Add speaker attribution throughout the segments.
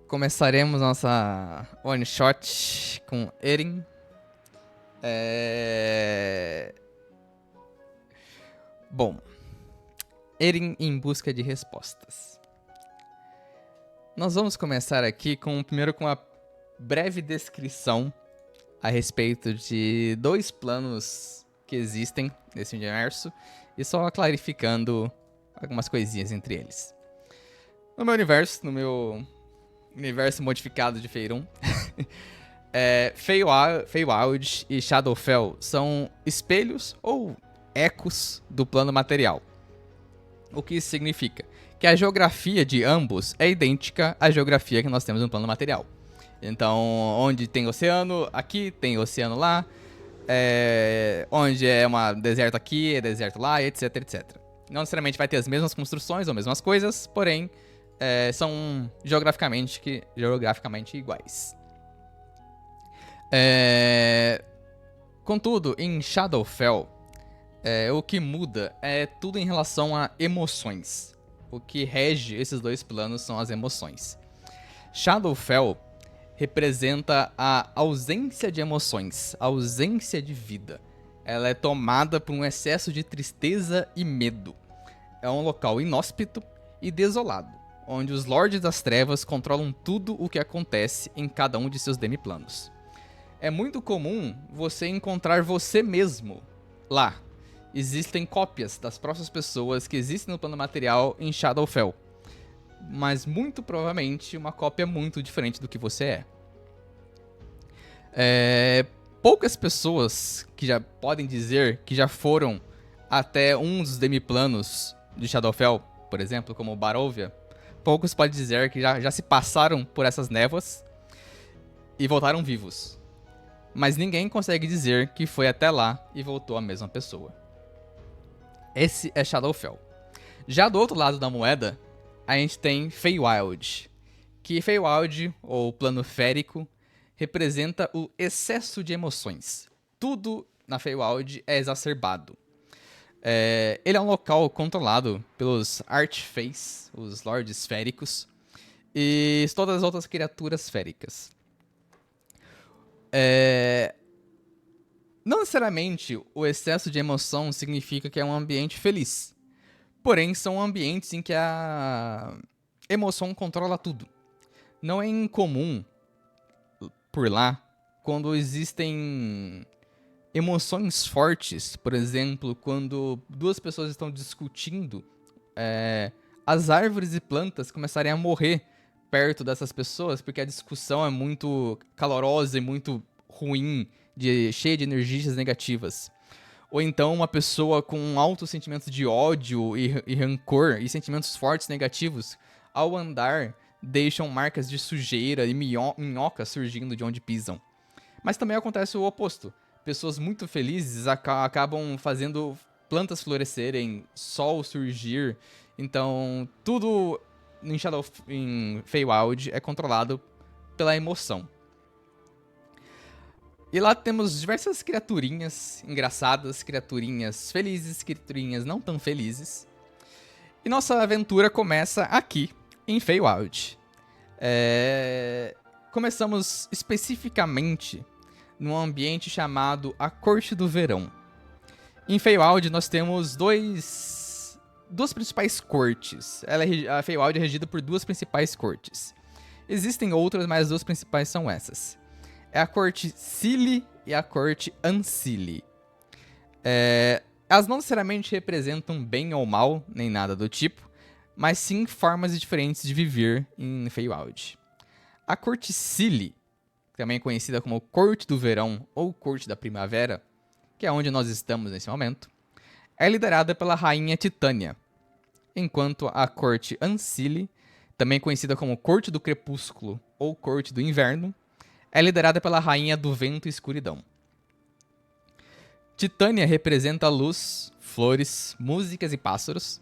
Speaker 1: Começaremos nossa one shot com Eren. Bom, Eren em busca de respostas. Nós vamos começar aqui primeiro com uma breve descrição a respeito de dois planos que existem nesse universo e só clarificando algumas coisinhas entre eles. No meu universo modificado de Faerun, Feywild e Shadowfell são espelhos ou ecos do plano material. O que isso significa? Que a geografia de ambos é idêntica à geografia que nós temos no plano material. Então, onde tem oceano aqui, tem oceano lá. Onde é deserto aqui, é deserto lá, etc, etc. Não necessariamente vai ter as mesmas construções ou mesmas coisas, porém, são geograficamente iguais. Contudo, em Shadowfell, o que muda é tudo em relação a emoções. O que rege esses dois planos são as emoções. Shadowfell representa a ausência de emoções, a ausência de vida. Ela é tomada por um excesso de tristeza e medo. É um local inóspito e desolado, onde os Lordes das Trevas controlam tudo o que acontece em cada um de seus demiplanos. É muito comum você encontrar você mesmo lá. Existem cópias das próprias pessoas que existem no plano material em Shadowfell, mas muito provavelmente uma cópia muito diferente do que você é. Poucas pessoas que já podem dizer que já foram até um dos demiplanos de Shadowfell, por exemplo, como Barovia, poucos podem dizer que já se passaram por essas névoas e voltaram vivos. Mas ninguém consegue dizer que foi até lá e voltou a mesma pessoa. Esse é Shadowfell. Já do outro lado da moeda, a gente tem Feywild. Que Feywild, ou plano férico, representa o excesso de emoções. Tudo na Feywild é exacerbado. Ele é um local controlado pelos Archfaes, os Lordes Féricos, e todas as outras criaturas féricas. Não necessariamente o excesso de emoção significa que é um ambiente feliz. Porém, são ambientes em que a emoção controla tudo. Não é incomum por lá quando existem emoções fortes. Por exemplo, quando duas pessoas estão discutindo, as árvores e plantas começarem a morrer perto dessas pessoas porque a discussão é muito calorosa e muito ruim, cheia de energias negativas. Ou então uma pessoa com altos sentimentos de ódio e rancor e sentimentos fortes negativos, ao andar, deixam marcas de sujeira e minhocas surgindo de onde pisam. Mas também acontece o oposto. Pessoas muito felizes acabam fazendo plantas florescerem, sol surgir. Então, tudo em Feywild é controlado pela emoção. E lá temos diversas criaturinhas engraçadas, criaturinhas felizes, criaturinhas não tão felizes. E nossa aventura começa aqui, em Feywild. Começamos especificamente num ambiente chamado a Corte do Verão. Em Feywild nós temos duas principais cortes. A Feywild é regida por duas principais cortes. Existem outras, mas as duas principais são essas. É a corte Cili e a corte Ancili. Elas não necessariamente representam bem ou mal, nem nada do tipo, mas sim formas diferentes de viver em Feywild. A corte Cili, também conhecida como Corte do Verão ou Corte da Primavera, que é onde nós estamos nesse momento, é liderada pela rainha Titânia, enquanto a corte Ancili, também conhecida como Corte do Crepúsculo ou Corte do Inverno, é liderada pela rainha do Vento e Escuridão. Titânia representa luz, flores, músicas e pássaros,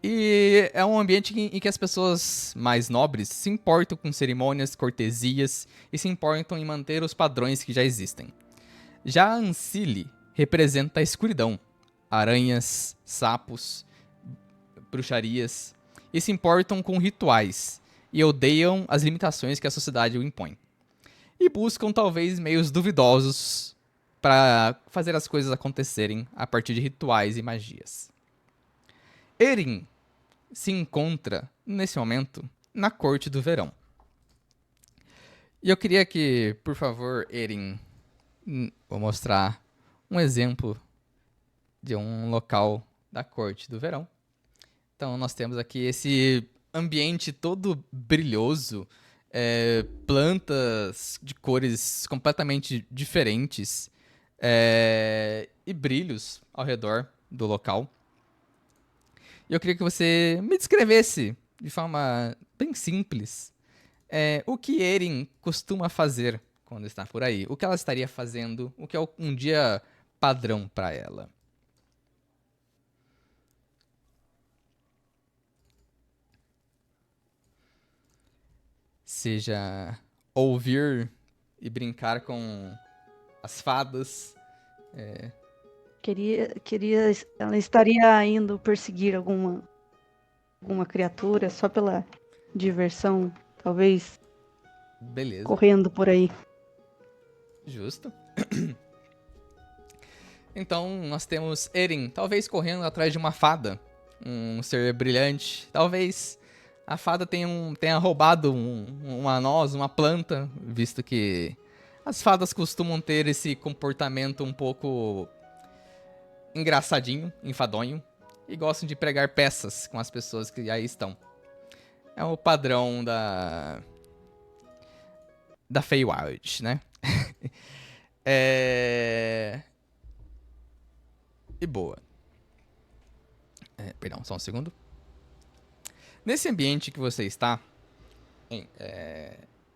Speaker 1: e é um ambiente em que as pessoas mais nobres se importam com cerimônias, cortesias e se importam em manter os padrões que já existem. Já a Ancili representa a escuridão, aranhas, sapos, bruxarias, e se importam com rituais e odeiam as limitações que a sociedade o impõe. E buscam talvez meios duvidosos para fazer as coisas acontecerem a partir de rituais e magias. Erin se encontra, nesse momento, na Corte do Verão. E eu queria que, por favor, Erin, vou mostrar um exemplo de um local da Corte do Verão. Então, nós temos aqui esse ambiente todo brilhoso, plantas de cores completamente diferentes e brilhos ao redor do local. E eu queria que você me descrevesse de forma bem simples o que Erin costuma fazer quando está por aí. O que ela estaria fazendo, o que é um dia padrão para ela. Seja ouvir e brincar com as fadas.
Speaker 2: Ela estaria indo perseguir alguma criatura só pela diversão, talvez
Speaker 1: Beleza,
Speaker 2: correndo por aí.
Speaker 1: justo. Então nós temos Erin, talvez correndo atrás de uma fada, um ser brilhante. Talvez a fada tenha roubado uma noz, uma planta, visto que as fadas costumam ter esse comportamento um pouco engraçadinho, enfadonho, e gostam de pregar peças com as pessoas que aí estão. É o padrão da Feywild, né? E boa. Perdão, só um segundo. Nesse ambiente que você está,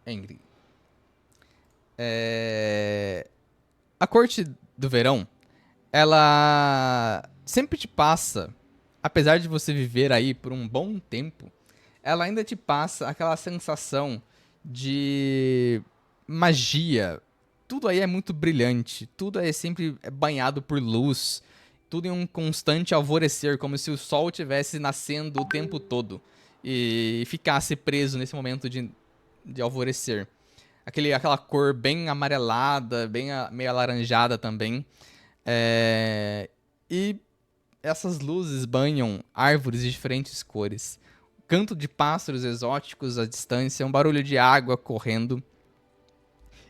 Speaker 1: Ingrid, a Corte do Verão, ela sempre te passa, apesar de você viver aí por um bom tempo, ela ainda te passa aquela sensação de magia. Tudo aí é muito brilhante, tudo é sempre banhado por luz, tudo em um constante alvorecer, como se o sol estivesse nascendo o tempo todo e ficasse preso nesse momento de alvorecer. Aquela cor bem amarelada, bem meio alaranjada também. E essas luzes banham árvores de diferentes cores. Canto de pássaros exóticos à distância, um barulho de água correndo.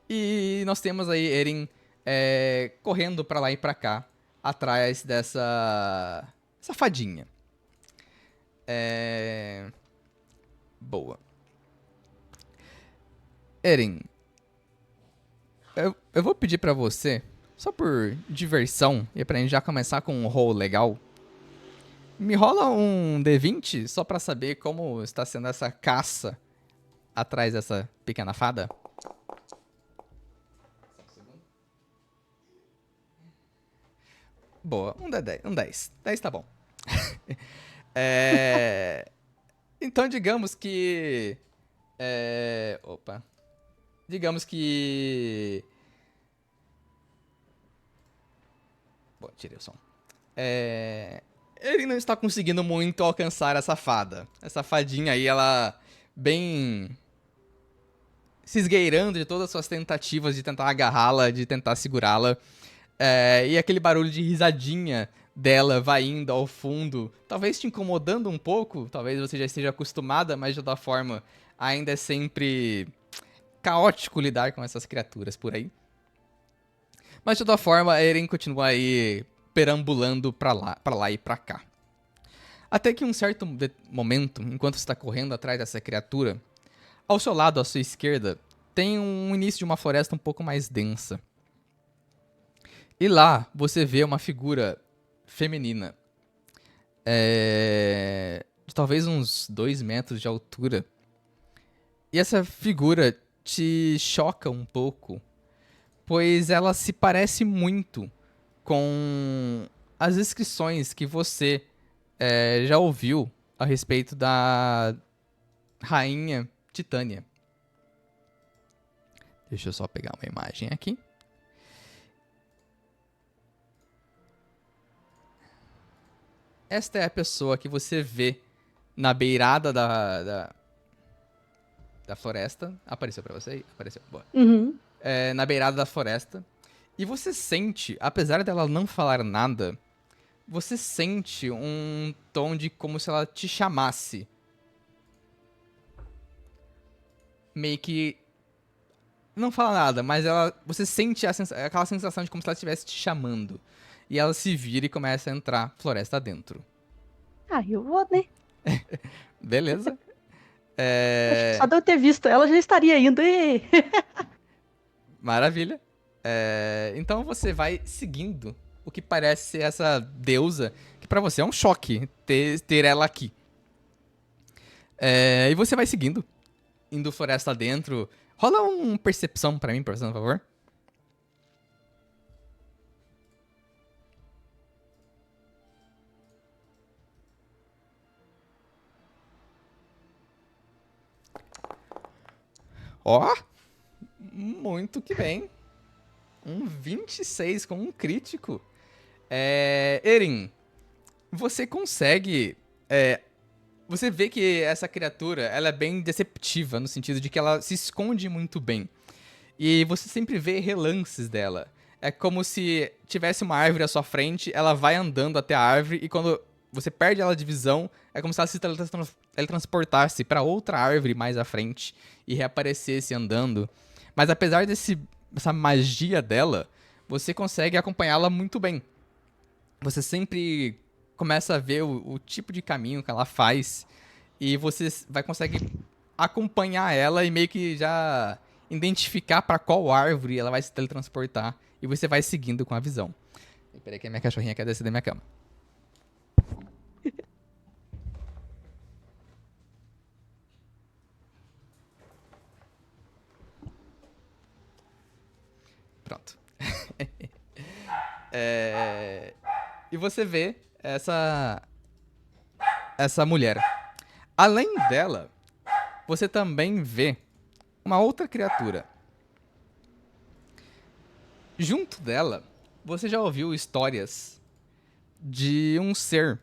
Speaker 1: E nós temos aí Erin correndo pra lá e pra cá, atrás essa fadinha. Boa. Erin, eu vou pedir pra você, só por diversão, e pra gente já começar com um roll legal, me rola um D20 só pra saber como está sendo essa caça atrás dessa pequena fada. Boa, um D10. Um 10. 10 tá bom. Então, digamos que. Opa. Digamos que. Bom, tirei o som. Ele não está conseguindo muito alcançar essa fada. Essa fadinha aí, ela. Bem. Se esgueirando de todas as suas tentativas de tentar agarrá-la, de tentar segurá-la. E aquele barulho de risadinha dela vai indo ao fundo, talvez te incomodando um pouco, talvez você já esteja acostumada, mas de toda forma ainda é sempre caótico lidar com essas criaturas por aí. Mas de toda forma, a Eren continua aí perambulando pra lá e pra cá. Até que em um certo momento, enquanto você está correndo atrás dessa criatura, ao seu lado, à sua esquerda, tem um início de uma floresta um pouco mais densa. E lá você vê uma figura feminina, de talvez uns 2 metros de altura. E essa figura te choca um pouco, pois ela se parece muito com as descrições que você já ouviu a respeito da rainha Titânia. Deixa eu só pegar uma imagem aqui. Esta é a pessoa que você vê na beirada da floresta. Apareceu pra você aí? Apareceu, boa.
Speaker 2: Uhum.
Speaker 1: Na beirada da floresta. E você sente, apesar dela não falar nada, você sente um tom de como se ela te chamasse. Meio que não fala nada, mas você sente aquela sensação de como se ela estivesse te chamando. E ela se vira e começa a entrar floresta dentro.
Speaker 2: Ah, eu vou, né?
Speaker 1: Beleza?
Speaker 2: Acho que só de eu ter visto ela já estaria indo. E...
Speaker 1: Maravilha. Então você vai seguindo o que parece ser essa deusa, que pra você é um choque ter ela aqui. E você vai seguindo, indo floresta dentro. Rola um percepção pra mim, por favor. Ó, muito que bem. Um 26 com um crítico. Erin, você consegue... você vê que essa criatura, ela é bem deceptiva, no sentido de que ela se esconde muito bem. E você sempre vê relances dela. É como se tivesse uma árvore à sua frente, ela vai andando até a árvore, e quando você perde ela de visão, é como se ela se teletransportasse para outra árvore mais à frente e reaparecesse andando. Mas apesar dessa magia dela, você consegue acompanhá-la muito bem. Você sempre começa a ver o tipo de caminho que ela faz, e você vai conseguir acompanhar ela e meio que já identificar para qual árvore ela vai se teletransportar, e você vai seguindo com a visão. Peraí que a minha cachorrinha quer descer da minha cama. Pronto. E você vê essa mulher. Além dela, você também vê uma outra criatura. Junto dela, você já ouviu histórias de um ser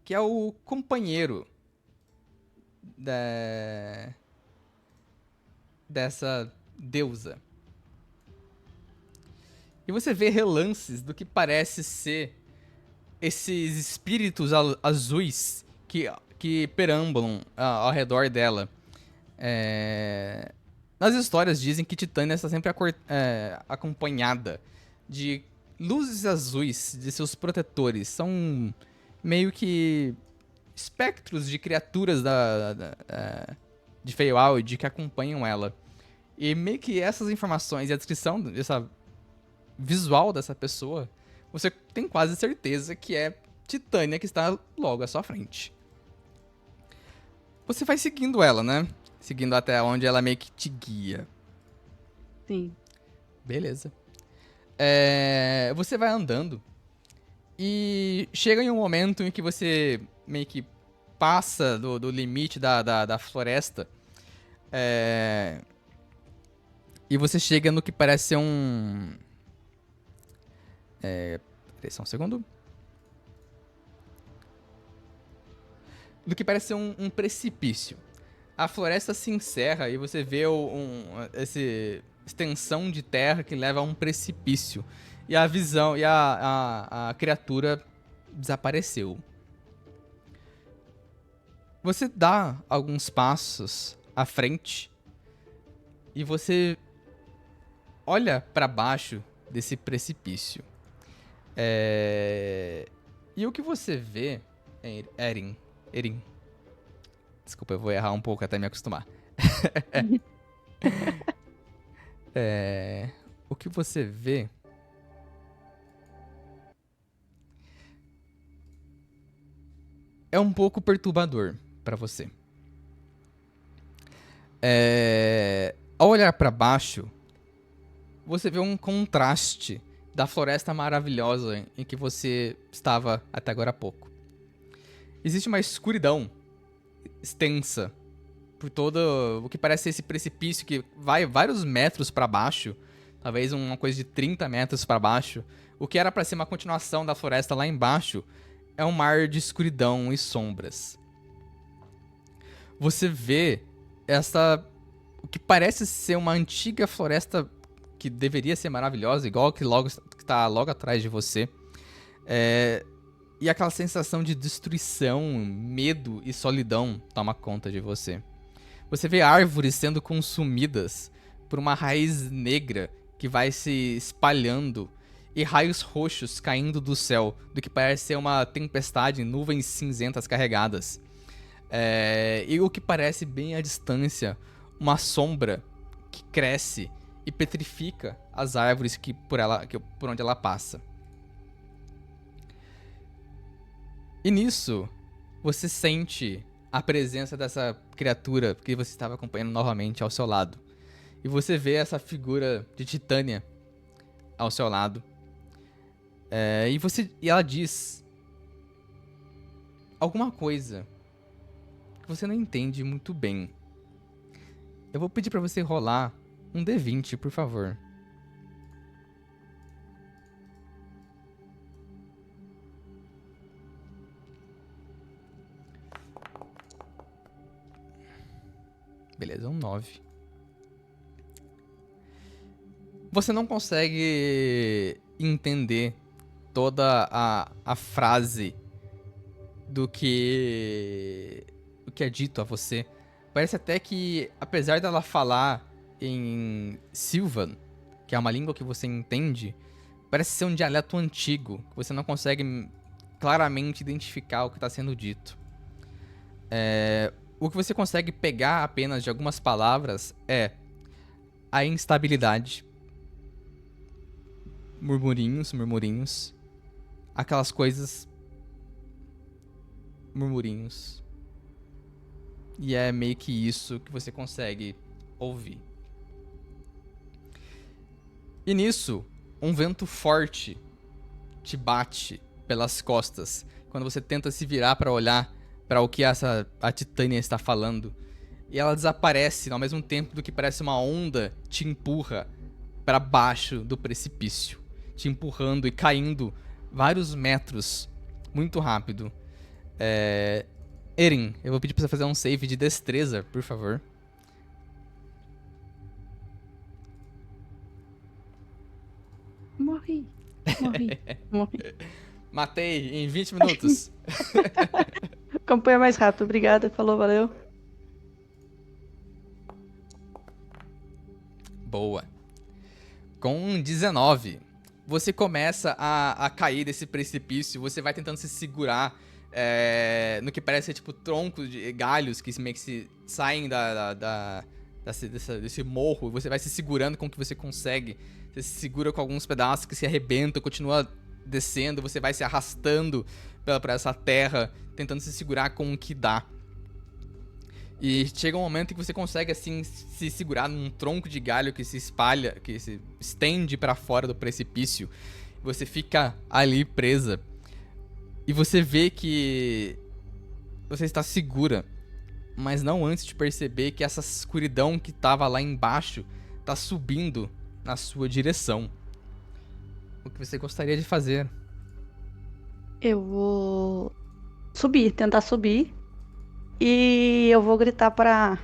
Speaker 1: que é o companheiro dessa deusa. E você vê relances do que parece ser esses espíritos azuis que perambulam ao redor dela. Nas histórias dizem que Titânia está sempre acompanhada de luzes azuis de seus protetores. São meio que espectros de criaturas de Feywild que acompanham ela. E meio que essas informações e a descrição dessa visual dessa pessoa, você tem quase certeza que é Titânia que está logo à sua frente. Você vai seguindo ela, né? Seguindo até onde ela meio que te guia.
Speaker 2: Sim.
Speaker 1: Beleza. Você vai andando e chega em um momento em que você meio que passa do limite da floresta. E você chega no que parece ser um... Peraí, só um segundo. Do que parece ser um precipício. A floresta se encerra e você vê essa extensão de terra que leva a um precipício. E a visão e a criatura desapareceu. Você dá alguns passos à frente e você olha para baixo desse precipício. E o que você vê, Erin? Desculpa, eu vou errar um pouco até me acostumar. O que você vê é um pouco perturbador para você. Ao olhar para baixo, você vê um contraste da floresta maravilhosa em que você estava até agora há pouco. Existe uma escuridão extensa por todo o que parece ser esse precipício que vai vários metros para baixo, talvez uma coisa de 30 metros para baixo. O que era para ser uma continuação da floresta lá embaixo é um mar de escuridão e sombras. Você vê o que parece ser uma antiga floresta que deveria ser maravilhosa, igual que tá logo atrás de você. E aquela sensação de destruição, medo e solidão toma conta de você. Você vê árvores sendo consumidas por uma raiz negra que vai se espalhando e raios roxos caindo do céu, do que parece ser uma tempestade, nuvens cinzentas carregadas. E o que parece bem à distância, uma sombra que cresce e petrifica as árvores por onde ela passa. E nisso, você sente a presença dessa criatura que você estava acompanhando novamente ao seu lado. E você vê essa figura de Titânia ao seu lado. E ela diz alguma coisa que você não entende muito bem. Eu vou pedir pra você rolar um D20, por favor. Beleza, um 9. Você não consegue entender toda a frase do que é dito a você. Parece até que, apesar dela falar em Sylvan, que é uma língua que você entende, parece ser um dialeto antigo, que você não consegue claramente identificar o que está sendo dito. O que você consegue pegar apenas de algumas palavras é a instabilidade, murmurinhos, aquelas coisas, murmurinhos. E é meio que isso que você consegue ouvir. E nisso, um vento forte te bate pelas costas quando você tenta se virar para olhar para o que a Titânia está falando. E ela desaparece ao mesmo tempo do que parece uma onda te empurra para baixo do precipício, te empurrando e caindo vários metros muito rápido. Eren, eu vou pedir pra você fazer um save de destreza, por favor.
Speaker 2: Morri.
Speaker 1: Matei em 20 minutos.
Speaker 2: Campanha mais rápido, obrigada, falou, valeu.
Speaker 1: Boa. Com 19, você começa a cair desse precipício, você vai tentando se segurar no que parece ser tipo troncos de galhos que meio que se saem desse morro, você vai se segurando com o que você consegue, você se segura com alguns pedaços que se arrebentam, continua descendo, você vai se arrastando pra essa terra, tentando se segurar com o que dá. E chega um momento em que você consegue assim se segurar num tronco de galho que se espalha, que se estende pra fora do precipício. Você fica ali presa. E você vê que você está segura, mas não antes de perceber que essa escuridão que estava lá embaixo está subindo na sua direção. O que você gostaria de fazer?
Speaker 2: Eu vou tentar subir. E eu vou gritar pra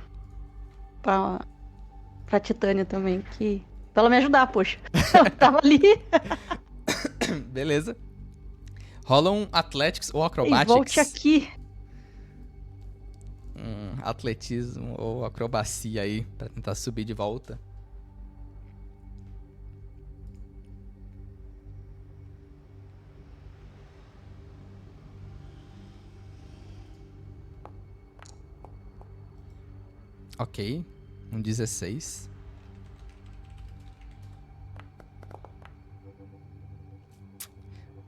Speaker 2: Titânia também, pra ela me ajudar, poxa. Eu tava ali.
Speaker 1: Beleza. Rola um Athletics ou Acrobatics.
Speaker 2: E volte aqui.
Speaker 1: Atletismo ou acrobacia aí, pra tentar subir de volta. Ok, um 16.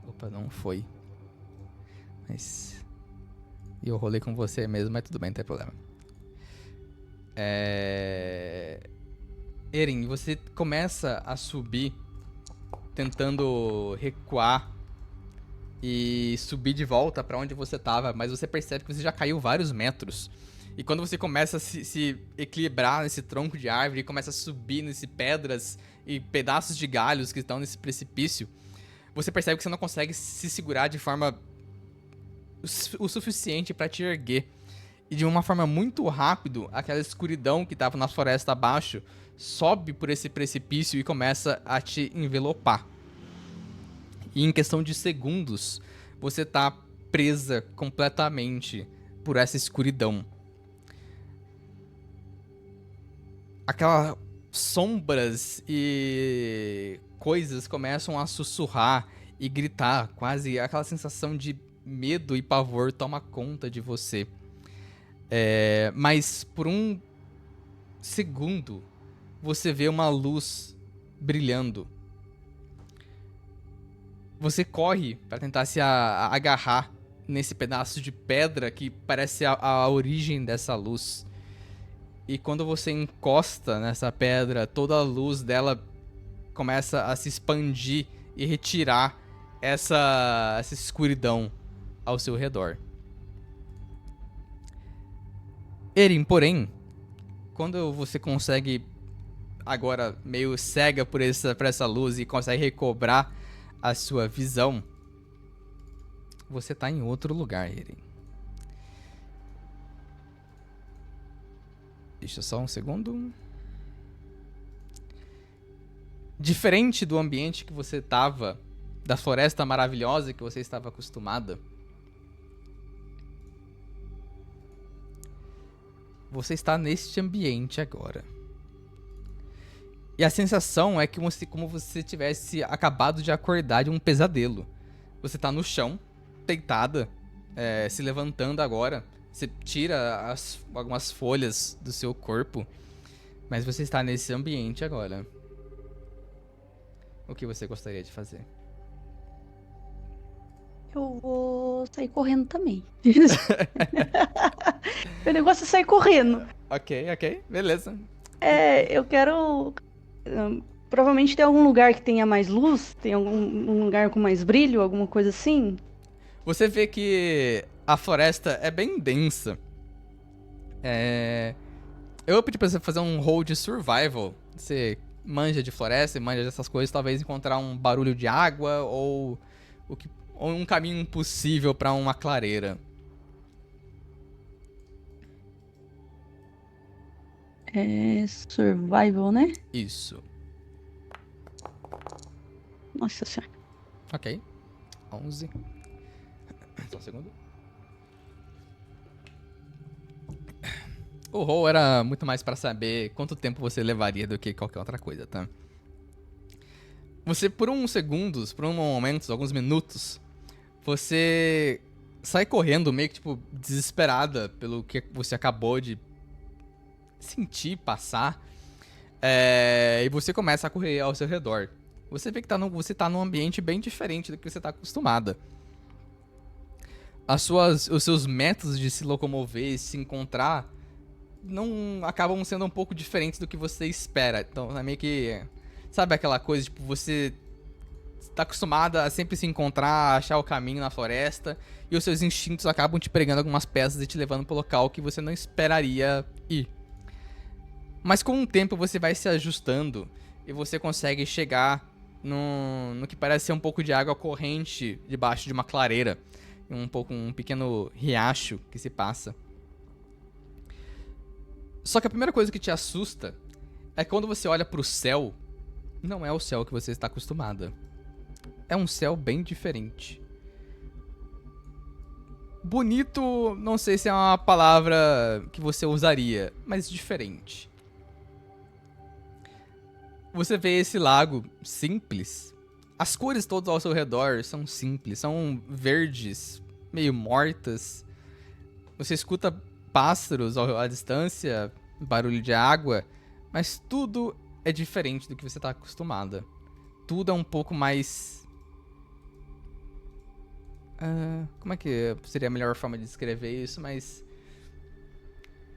Speaker 1: Opa, não foi. Mas... E eu rolei com você mesmo, mas tudo bem, não tem problema. Eren, você começa a subir, tentando recuar e subir de volta pra onde você tava, mas você percebe que você já caiu vários metros. E quando você começa a se equilibrar nesse tronco de árvore e começa a subir nesse pedras e pedaços de galhos que estão nesse precipício, você percebe que você não consegue se segurar de forma o suficiente para te erguer. E de uma forma muito rápida, aquela escuridão que estava na floresta abaixo sobe por esse precipício e começa a te envelopar. E em questão de segundos, você tá presa completamente por essa escuridão. Aquelas sombras e coisas começam a sussurrar e gritar, quase aquela sensação de medo e pavor toma conta de você. Mas por um segundo, você vê uma luz brilhando. Você corre para tentar se agarrar nesse pedaço de pedra que parece a origem dessa luz. E quando você encosta nessa pedra, toda a luz dela começa a se expandir e retirar essa escuridão ao seu redor. Erin, porém, quando você consegue, agora meio cega por essa luz e consegue recobrar a sua visão, você tá em outro lugar, Erin. Deixa só um segundo. Diferente do ambiente que você tava, da floresta maravilhosa que você estava acostumada, você está neste ambiente agora. E a sensação é que como você tivesse acabado de acordar de um pesadelo. Você tá no chão, deitada, se levantando agora. Você tira algumas folhas do seu corpo, mas você está nesse ambiente agora. O que você gostaria de fazer?
Speaker 2: Eu vou sair correndo também. Meu negócio é sair correndo.
Speaker 1: Ok, beleza.
Speaker 2: Eu quero... provavelmente tem algum lugar que tenha mais luz, tem algum lugar com mais brilho, alguma coisa assim.
Speaker 1: Você vê que a floresta é bem densa. Eu vou pedir pra você fazer um roll de survival. Você manja de floresta, manja dessas coisas, talvez encontrar um barulho de água ou um caminho possível pra uma clareira.
Speaker 2: Survival, né?
Speaker 1: Isso.
Speaker 2: Nossa senhora.
Speaker 1: Ok. 11. Só um segundo. O roll era muito mais pra saber quanto tempo você levaria do que qualquer outra coisa, tá? Você, por uns segundos, por um momento, alguns minutos, você sai correndo meio que, tipo, desesperada pelo que você acabou de sentir, passar. E você começa a correr ao seu redor. Você vê que você tá num ambiente bem diferente do que você tá acostumada. Os seus métodos de se locomover e se encontrar não acabam sendo um pouco diferentes do que você espera. Então é meio que... Sabe aquela coisa, tipo, você tá acostumada a sempre se encontrar, achar o caminho na floresta, e os seus instintos acabam te pregando algumas peças e te levando pro local que você não esperaria ir. Mas com o tempo você vai se ajustando e você consegue chegar no que parece ser um pouco de água corrente debaixo de uma clareira. Um pequeno riacho que se passa. Só que a primeira coisa que te assusta é que quando você olha pro céu, não é o céu que você está acostumada. É um céu bem diferente. Bonito, não sei se é uma palavra que você usaria, mas diferente. Você vê esse lago simples. As cores todas ao seu redor são simples, são verdes, meio mortas. Você escuta pássaros à distância, barulho de água, mas tudo é diferente do que você está acostumada. Tudo é um pouco mais... como é que seria a melhor forma de descrever isso, mas...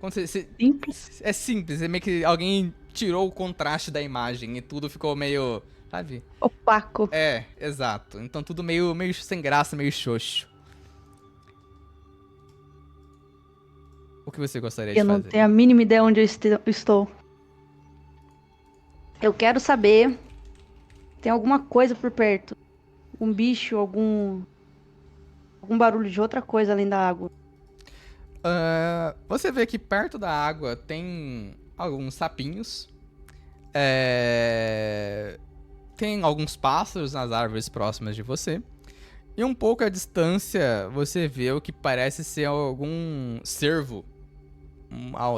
Speaker 1: Quando
Speaker 2: Simples?
Speaker 1: É simples, é meio que alguém tirou o contraste da imagem e tudo ficou meio... Sabe?
Speaker 2: Opaco.
Speaker 1: Exato. Então tudo meio sem graça, meio xoxo. O que você gostaria de
Speaker 2: Eu
Speaker 1: fazer?
Speaker 2: não tenho a mínima ideia onde eu estou. Eu quero saber... Tem alguma coisa por perto? Um bicho, algum barulho de outra coisa além da água?
Speaker 1: Você vê que perto da água tem alguns sapinhos. Tem alguns pássaros nas árvores próximas de você. E um pouco à distância, você vê o que parece ser algum cervo.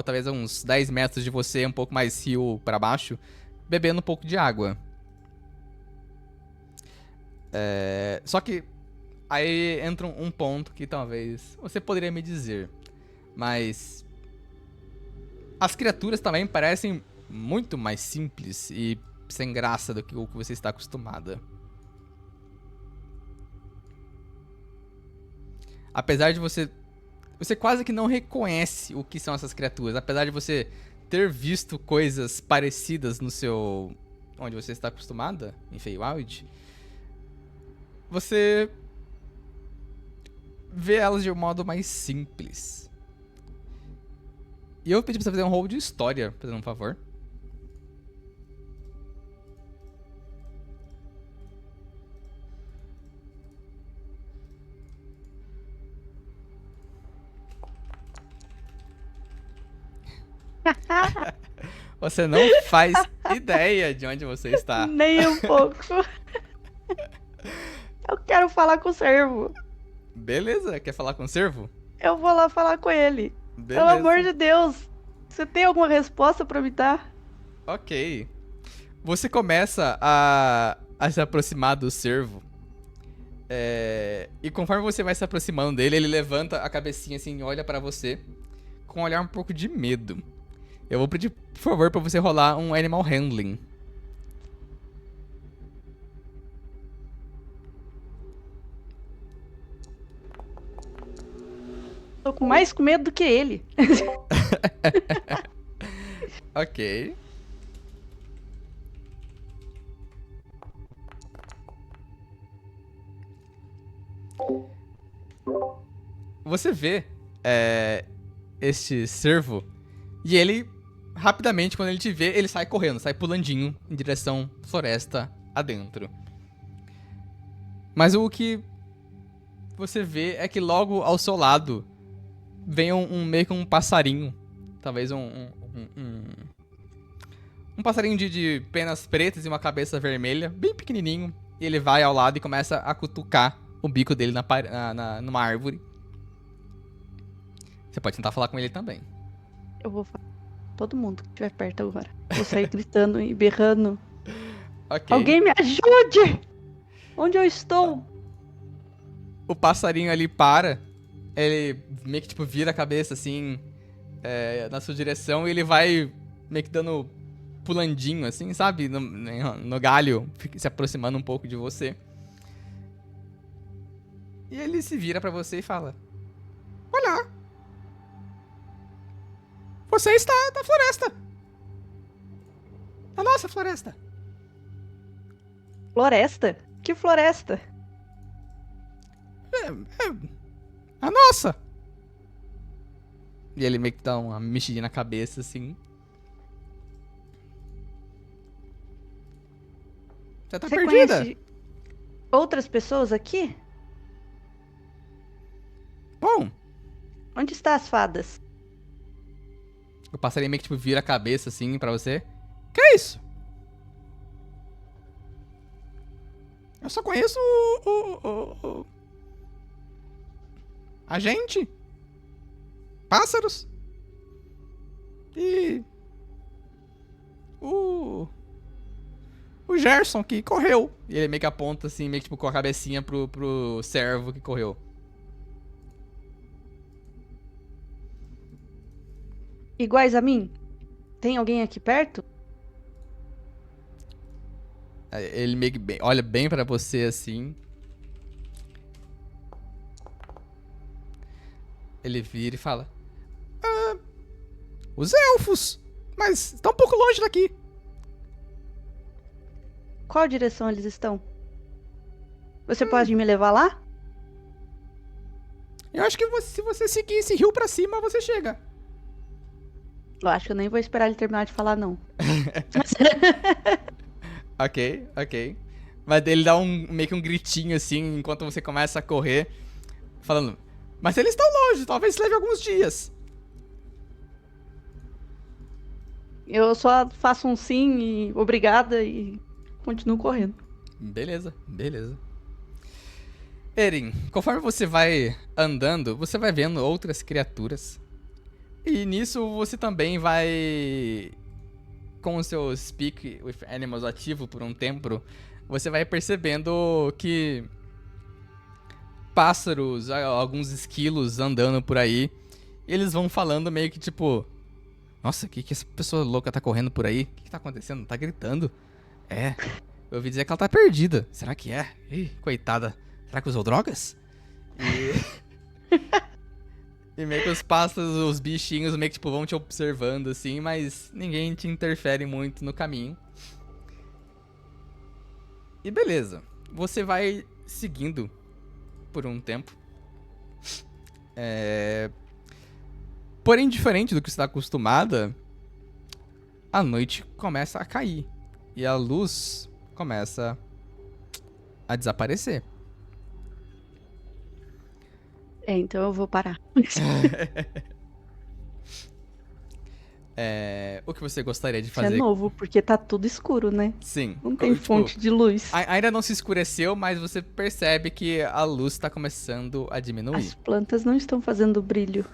Speaker 1: Talvez a uns 10 metros de você, um pouco mais rio pra baixo, bebendo um pouco de água. Só que aí entra um ponto que talvez você poderia me dizer. Mas as criaturas também parecem muito mais simples e sem graça do que o que você está acostumada. Apesar de você quase que não reconhece o que são essas criaturas. Apesar de você ter visto coisas parecidas no seu... onde você está acostumada, em Feywild, você vê elas de um modo mais simples. E eu pedi pra você fazer um roll de história, fazendo um favor. Você não faz ideia de onde você está.
Speaker 2: Nem um pouco. Eu quero falar com o servo.
Speaker 1: Beleza, quer falar com o servo?
Speaker 2: Eu vou lá falar com ele.
Speaker 1: Beleza.
Speaker 2: Pelo amor de Deus. Você tem alguma resposta pra me dar?
Speaker 1: Ok. Você começa a se aproximar do servo. E conforme você vai se aproximando dele, ele levanta a cabecinha assim e olha pra você com um olhar um pouco de medo. Eu vou pedir, por favor, pra você rolar um Animal Handling.
Speaker 2: Tô com mais medo do que ele.
Speaker 1: Ok. Você vê este cervo e ele, rapidamente, quando ele te vê, ele sai correndo, sai pulandinho em direção floresta adentro. Mas o que você vê é que logo ao seu lado vem meio que um passarinho. Talvez um passarinho de penas pretas e uma cabeça vermelha, bem pequenininho. E ele vai ao lado e começa a cutucar o bico dele numa árvore. Você pode tentar falar com ele também.
Speaker 2: Eu vou falar com todo mundo que estiver perto agora. Vou sair gritando e berrando.
Speaker 1: Ok.
Speaker 2: Alguém me ajude! Onde eu estou?
Speaker 1: O passarinho ali para. Ele meio que tipo vira a cabeça assim na sua direção e ele vai meio que dando pulandinho assim, sabe? No galho, se aproximando um pouco de você. E ele se vira pra você e fala: Olá! Você está na floresta! Na nossa floresta!
Speaker 2: Floresta? Que floresta?
Speaker 1: A nossa! E ele meio que dá uma mexidinha na cabeça assim. Você tá perdida?
Speaker 2: Conhece outras pessoas aqui?
Speaker 1: Bom,
Speaker 2: Onde estão as fadas?
Speaker 1: o passarinho meio que tipo vira a cabeça assim pra você. Que é isso? Eu só conheço a gente. Pássaros. E o Gerson que correu. E ele meio que aponta assim, meio que tipo com a cabecinha pro servo que correu.
Speaker 2: Iguais a mim? Tem alguém aqui perto?
Speaker 1: Ele meio que olha bem pra você assim. Ele vira e fala: os elfos! Mas tá um pouco longe daqui.
Speaker 2: Qual direção eles estão? Você pode me levar lá?
Speaker 1: Eu acho que se você seguir esse rio pra cima, você chega.
Speaker 2: Eu acho que eu nem vou esperar ele terminar de falar, não.
Speaker 1: Ok. Mas ele dá meio que um gritinho assim, enquanto você começa a correr, falando: Mas eles estão longe, talvez leve alguns dias.
Speaker 2: Eu só faço um sim e obrigada e continuo correndo.
Speaker 1: Beleza, beleza. Erin, conforme você vai andando, você vai vendo outras criaturas. E nisso você também vai, com o seu Speak with Animals ativo por um tempo, você vai percebendo que pássaros, alguns esquilos andando por aí, eles vão falando meio que tipo: nossa, que essa pessoa louca tá correndo por aí? O que tá acontecendo? Tá gritando? É, eu ouvi dizer que ela tá perdida. Será que é? Ih, coitada. Será que usou drogas? E meio que os pássaros, os bichinhos meio que tipo vão te observando assim, mas ninguém te interfere muito no caminho. E beleza, você vai seguindo por um tempo. Porém, diferente do que você está acostumada, a noite começa a cair e a luz começa a desaparecer.
Speaker 2: Então eu vou parar.
Speaker 1: O que você gostaria de
Speaker 2: Isso é
Speaker 1: fazer?
Speaker 2: novo, porque tá tudo escuro, né?
Speaker 1: Sim.
Speaker 2: Não tem
Speaker 1: Tipo,
Speaker 2: fonte de luz.
Speaker 1: ainda não se escureceu, mas você percebe que a luz está começando a
Speaker 2: As
Speaker 1: diminuir.
Speaker 2: plantas não estão fazendo brilho.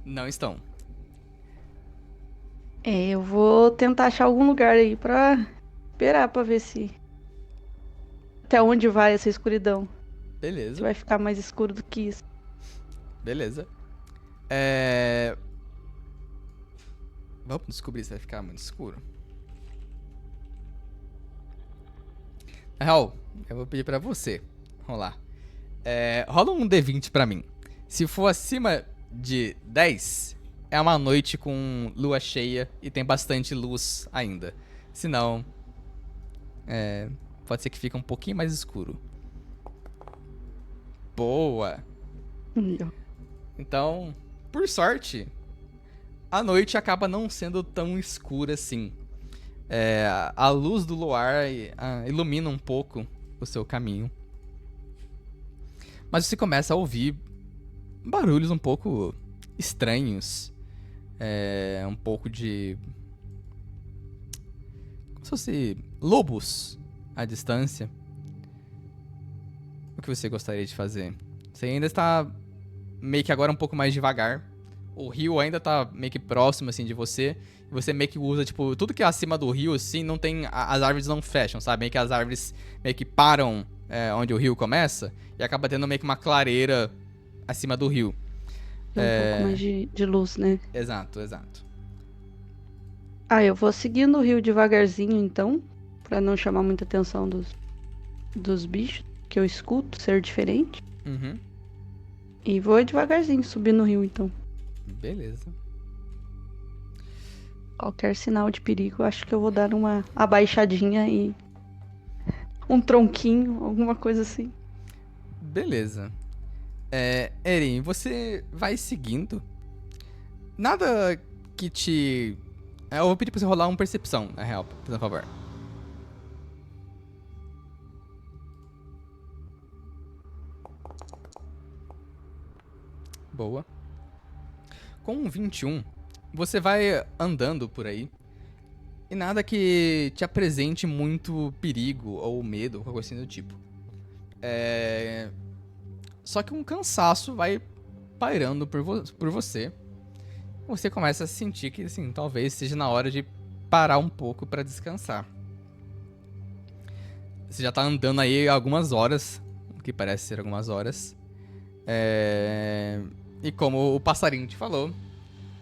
Speaker 1: Não estão.
Speaker 2: Eu vou tentar achar algum lugar aí pra esperar pra ver se... Até onde vai essa escuridão. Se
Speaker 1: Beleza,
Speaker 2: vai ficar mais escuro do que isso.
Speaker 1: beleza. Vamos descobrir se vai ficar muito escuro. Na real, eu vou pedir pra você. Vamos lá. Rola um D20 pra mim. Se for acima de 10, é uma noite com lua cheia e tem bastante luz ainda. Se não, pode ser que fique um pouquinho mais escuro. Boa! Então, por sorte, a noite acaba não sendo tão escura assim. A luz do luar ilumina um pouco o seu caminho. Mas você começa a ouvir barulhos um pouco estranhos. Um pouco de... como se fosse lobos à distância. O que você gostaria de fazer? Você ainda está meio que agora um pouco mais devagar. O rio ainda tá meio que próximo, assim, de você. E você meio que usa, tipo, tudo que é acima do rio, assim, não tem... as árvores não fecham, sabe? Meio que as árvores meio que param onde o rio começa. E acaba tendo meio que uma clareira acima do rio.
Speaker 2: Tem um pouco mais de luz, né?
Speaker 1: Exato, exato.
Speaker 2: Eu vou seguindo o rio devagarzinho, então. Pra não chamar muita atenção dos bichos que eu escuto ser diferente.
Speaker 1: Uhum.
Speaker 2: E vou devagarzinho subir no rio, então.
Speaker 1: Beleza.
Speaker 2: Qualquer sinal de perigo, eu acho que eu vou dar uma abaixadinha e um tronquinho, alguma coisa assim.
Speaker 1: Beleza. Erin, você vai seguindo. Nada que te... eu vou pedir pra você rolar uma percepção, na real, por favor. Boa. Com um 21, você vai andando por aí e nada que te apresente muito perigo ou medo, ou algo assim do tipo. Só que um cansaço vai pairando por você. Você começa a sentir que, assim, talvez seja na hora de parar um pouco pra descansar. Você já tá andando aí algumas horas, o que parece ser algumas horas. E como o passarinho te falou,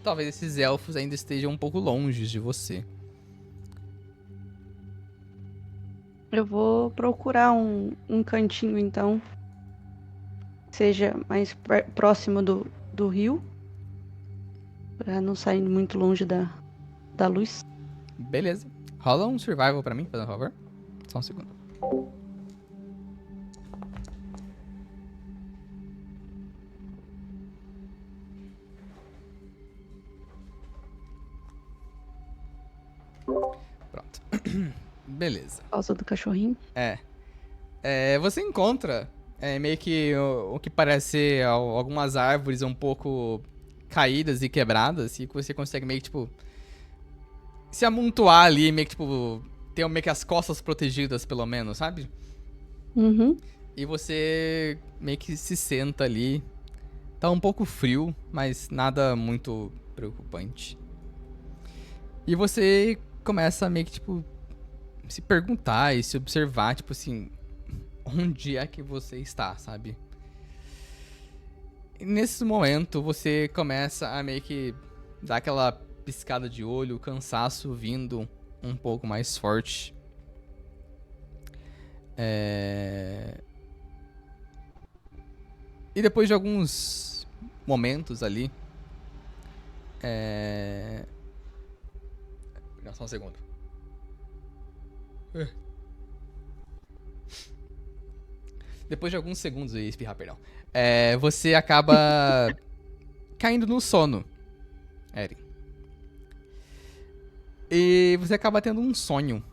Speaker 1: talvez esses elfos ainda estejam um pouco longe de você.
Speaker 2: Eu vou procurar um cantinho, então. Seja mais próximo do rio. Pra não sair muito longe da luz.
Speaker 1: Beleza. Rola um survival pra mim, por favor. Só um segundo. Pronto. Beleza.
Speaker 2: Por causa do cachorrinho.
Speaker 1: Você encontra É meio que o que parece ser algumas árvores um pouco caídas e quebradas, e que você consegue meio que, tipo, se amontoar ali, meio que, tipo, ter meio que as costas protegidas, pelo menos, sabe?
Speaker 2: Uhum.
Speaker 1: E você meio que se senta ali. Tá um pouco frio, mas nada muito preocupante. E você começa a meio que, tipo, se perguntar e se observar, tipo assim, onde é que você está, sabe? E nesse momento você começa a meio que dar aquela piscada de olho, o cansaço vindo um pouco mais forte. É... E depois de alguns momentos ali. É... Não, só um segundo. Depois de alguns segundos, eu ia espirrar, perdão. Você acaba caindo no sono, Eren. E você acaba tendo um sonho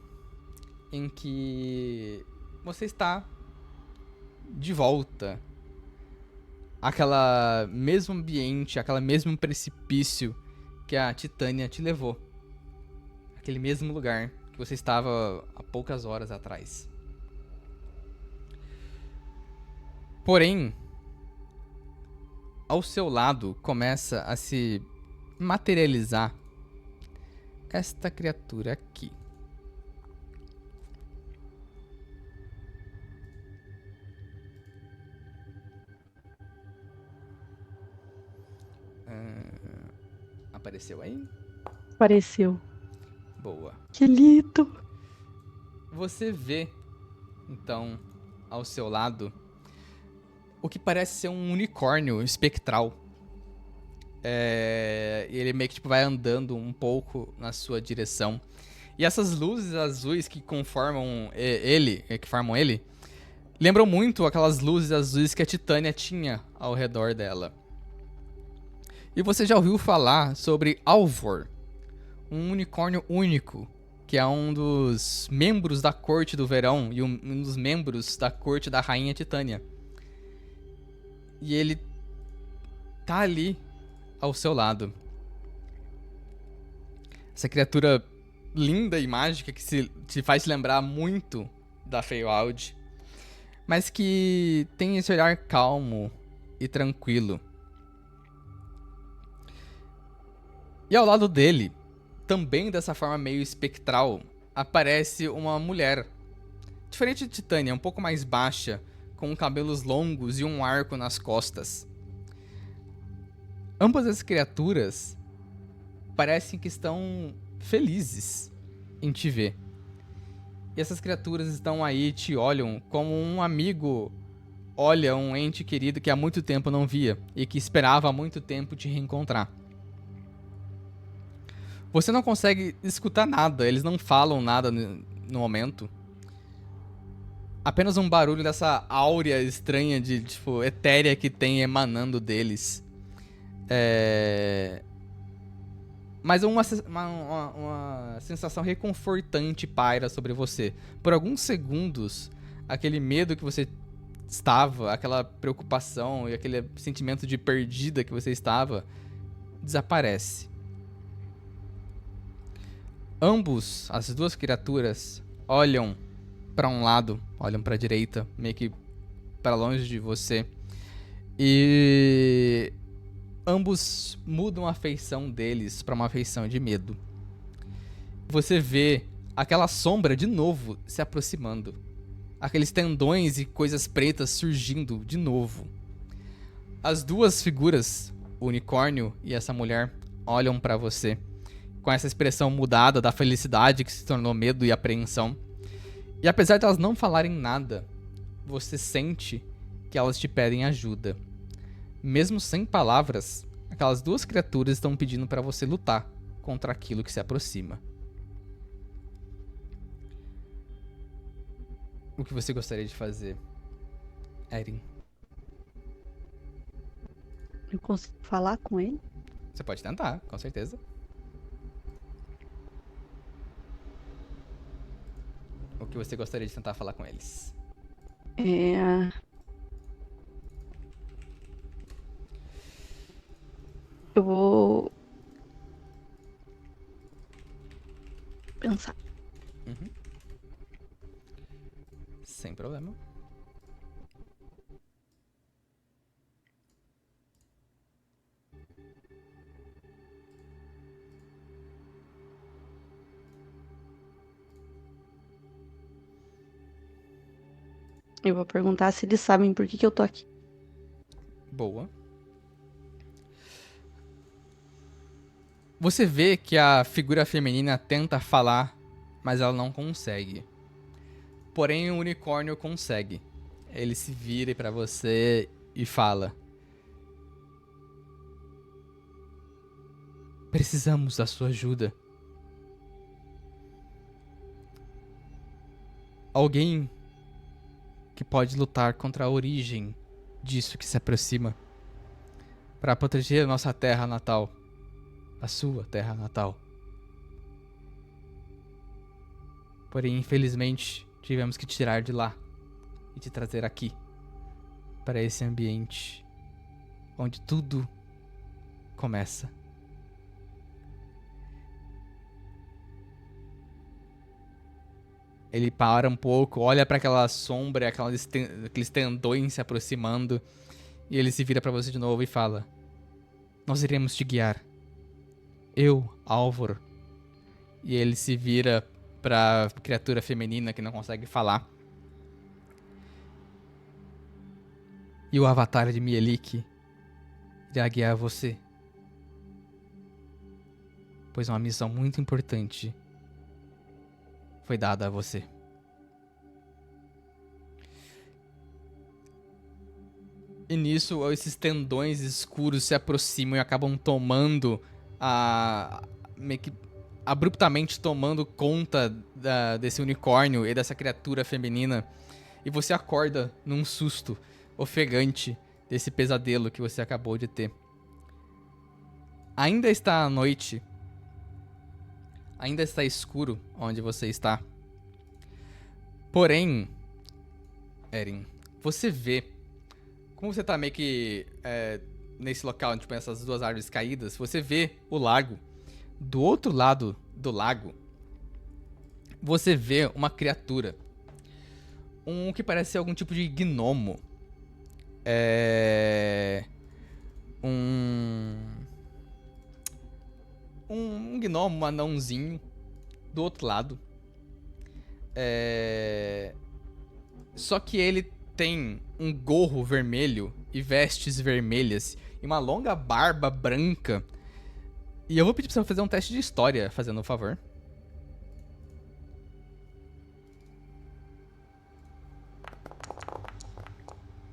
Speaker 1: em que você está de volta àquela mesmo ambiente, aquele mesmo precipício que a Titânia te levou. Aquele mesmo lugar que você estava há poucas horas atrás. Porém, ao seu lado começa a se materializar esta criatura aqui. Apareceu aí?
Speaker 2: Apareceu.
Speaker 1: Boa.
Speaker 2: Que lindo.
Speaker 1: Você vê, então, ao seu lado, o que parece ser um unicórnio espectral. E ele meio que tipo, vai andando um pouco na sua direção. E essas luzes azuis que conformam que formam ele, lembram muito aquelas luzes azuis que a Titânia tinha ao redor dela. E você já ouviu falar sobre Alvor, um unicórnio único, que é um dos membros da Corte do Verão e um dos membros da Corte da Rainha Titânia. E ele tá ali ao seu lado. Essa criatura linda e mágica que te faz lembrar muito da Feywild, mas que tem esse olhar calmo e tranquilo. E ao lado dele, também dessa forma meio espectral, aparece uma mulher. Diferente de Titânia, um pouco mais baixa, com cabelos longos e um arco nas costas. Ambas as criaturas parecem que estão felizes em te ver. E essas criaturas estão aí e te olham como um amigo olha um ente querido que há muito tempo não via e que esperava há muito tempo te reencontrar. Você não consegue escutar nada, eles não falam nada no momento. Apenas um barulho dessa áurea estranha de, tipo, etérea que tem emanando deles. Mas uma sensação reconfortante paira sobre você. Por alguns segundos, aquele medo que você estava, aquela preocupação e aquele sentimento de perdida que você estava, desaparece. Ambos, as duas criaturas, olham para um lado, olham para a direita, meio que para longe de você. E ambos mudam a feição deles para uma feição de medo. Você vê aquela sombra de novo se aproximando. Aqueles tendões e coisas pretas surgindo de novo. As duas figuras, o unicórnio e essa mulher, olham para você com essa expressão mudada da felicidade que se tornou medo e apreensão. E apesar de elas não falarem nada, você sente que elas te pedem ajuda. Mesmo sem palavras, aquelas duas criaturas estão pedindo para você lutar contra aquilo que se aproxima. O que você gostaria de fazer, Eren?
Speaker 2: Eu consigo falar com ele?
Speaker 1: Você pode tentar, com certeza. O que você gostaria de tentar falar com eles?
Speaker 2: É... pensar.
Speaker 1: Uhum. Sem problema.
Speaker 2: Eu vou perguntar se eles sabem por que eu tô aqui.
Speaker 1: Boa. Você vê que a figura feminina tenta falar, mas ela não consegue. Porém, o unicórnio consegue. Ele se vira pra você e fala: precisamos da sua ajuda. Alguém que pode lutar contra a origem disso que se aproxima, para proteger a nossa terra natal, a sua terra natal. Porém, infelizmente, tivemos que tirar de lá e te trazer aqui, para esse ambiente onde tudo começa. Ele para um pouco, olha para aquela sombra, aqueles tendões se aproximando, e ele se vira para você de novo e fala: nós iremos te guiar. Eu, Álvaro. E ele se vira pra criatura feminina que não consegue falar. E o avatar de Mielik irá guiar você. Pois uma missão muito importante foi dada a você. E nisso, esses tendões escuros se aproximam e acabam tomando meio que abruptamente tomando conta desse unicórnio e dessa criatura feminina. E você acorda num susto ofegante desse pesadelo que você acabou de ter. Ainda está à noite. Ainda está escuro onde você está. Porém, Erin, você vê, como você tá meio que nesse local onde tem essas duas árvores caídas, você vê o lago. Do outro lado do lago, você vê uma criatura. Um que parece ser algum tipo de gnomo. Um gnomo, um anãozinho. Do outro lado. Só que ele tem um gorro vermelho e vestes vermelhas e uma longa barba branca. E eu vou pedir pra você fazer um teste de história, fazendo um favor.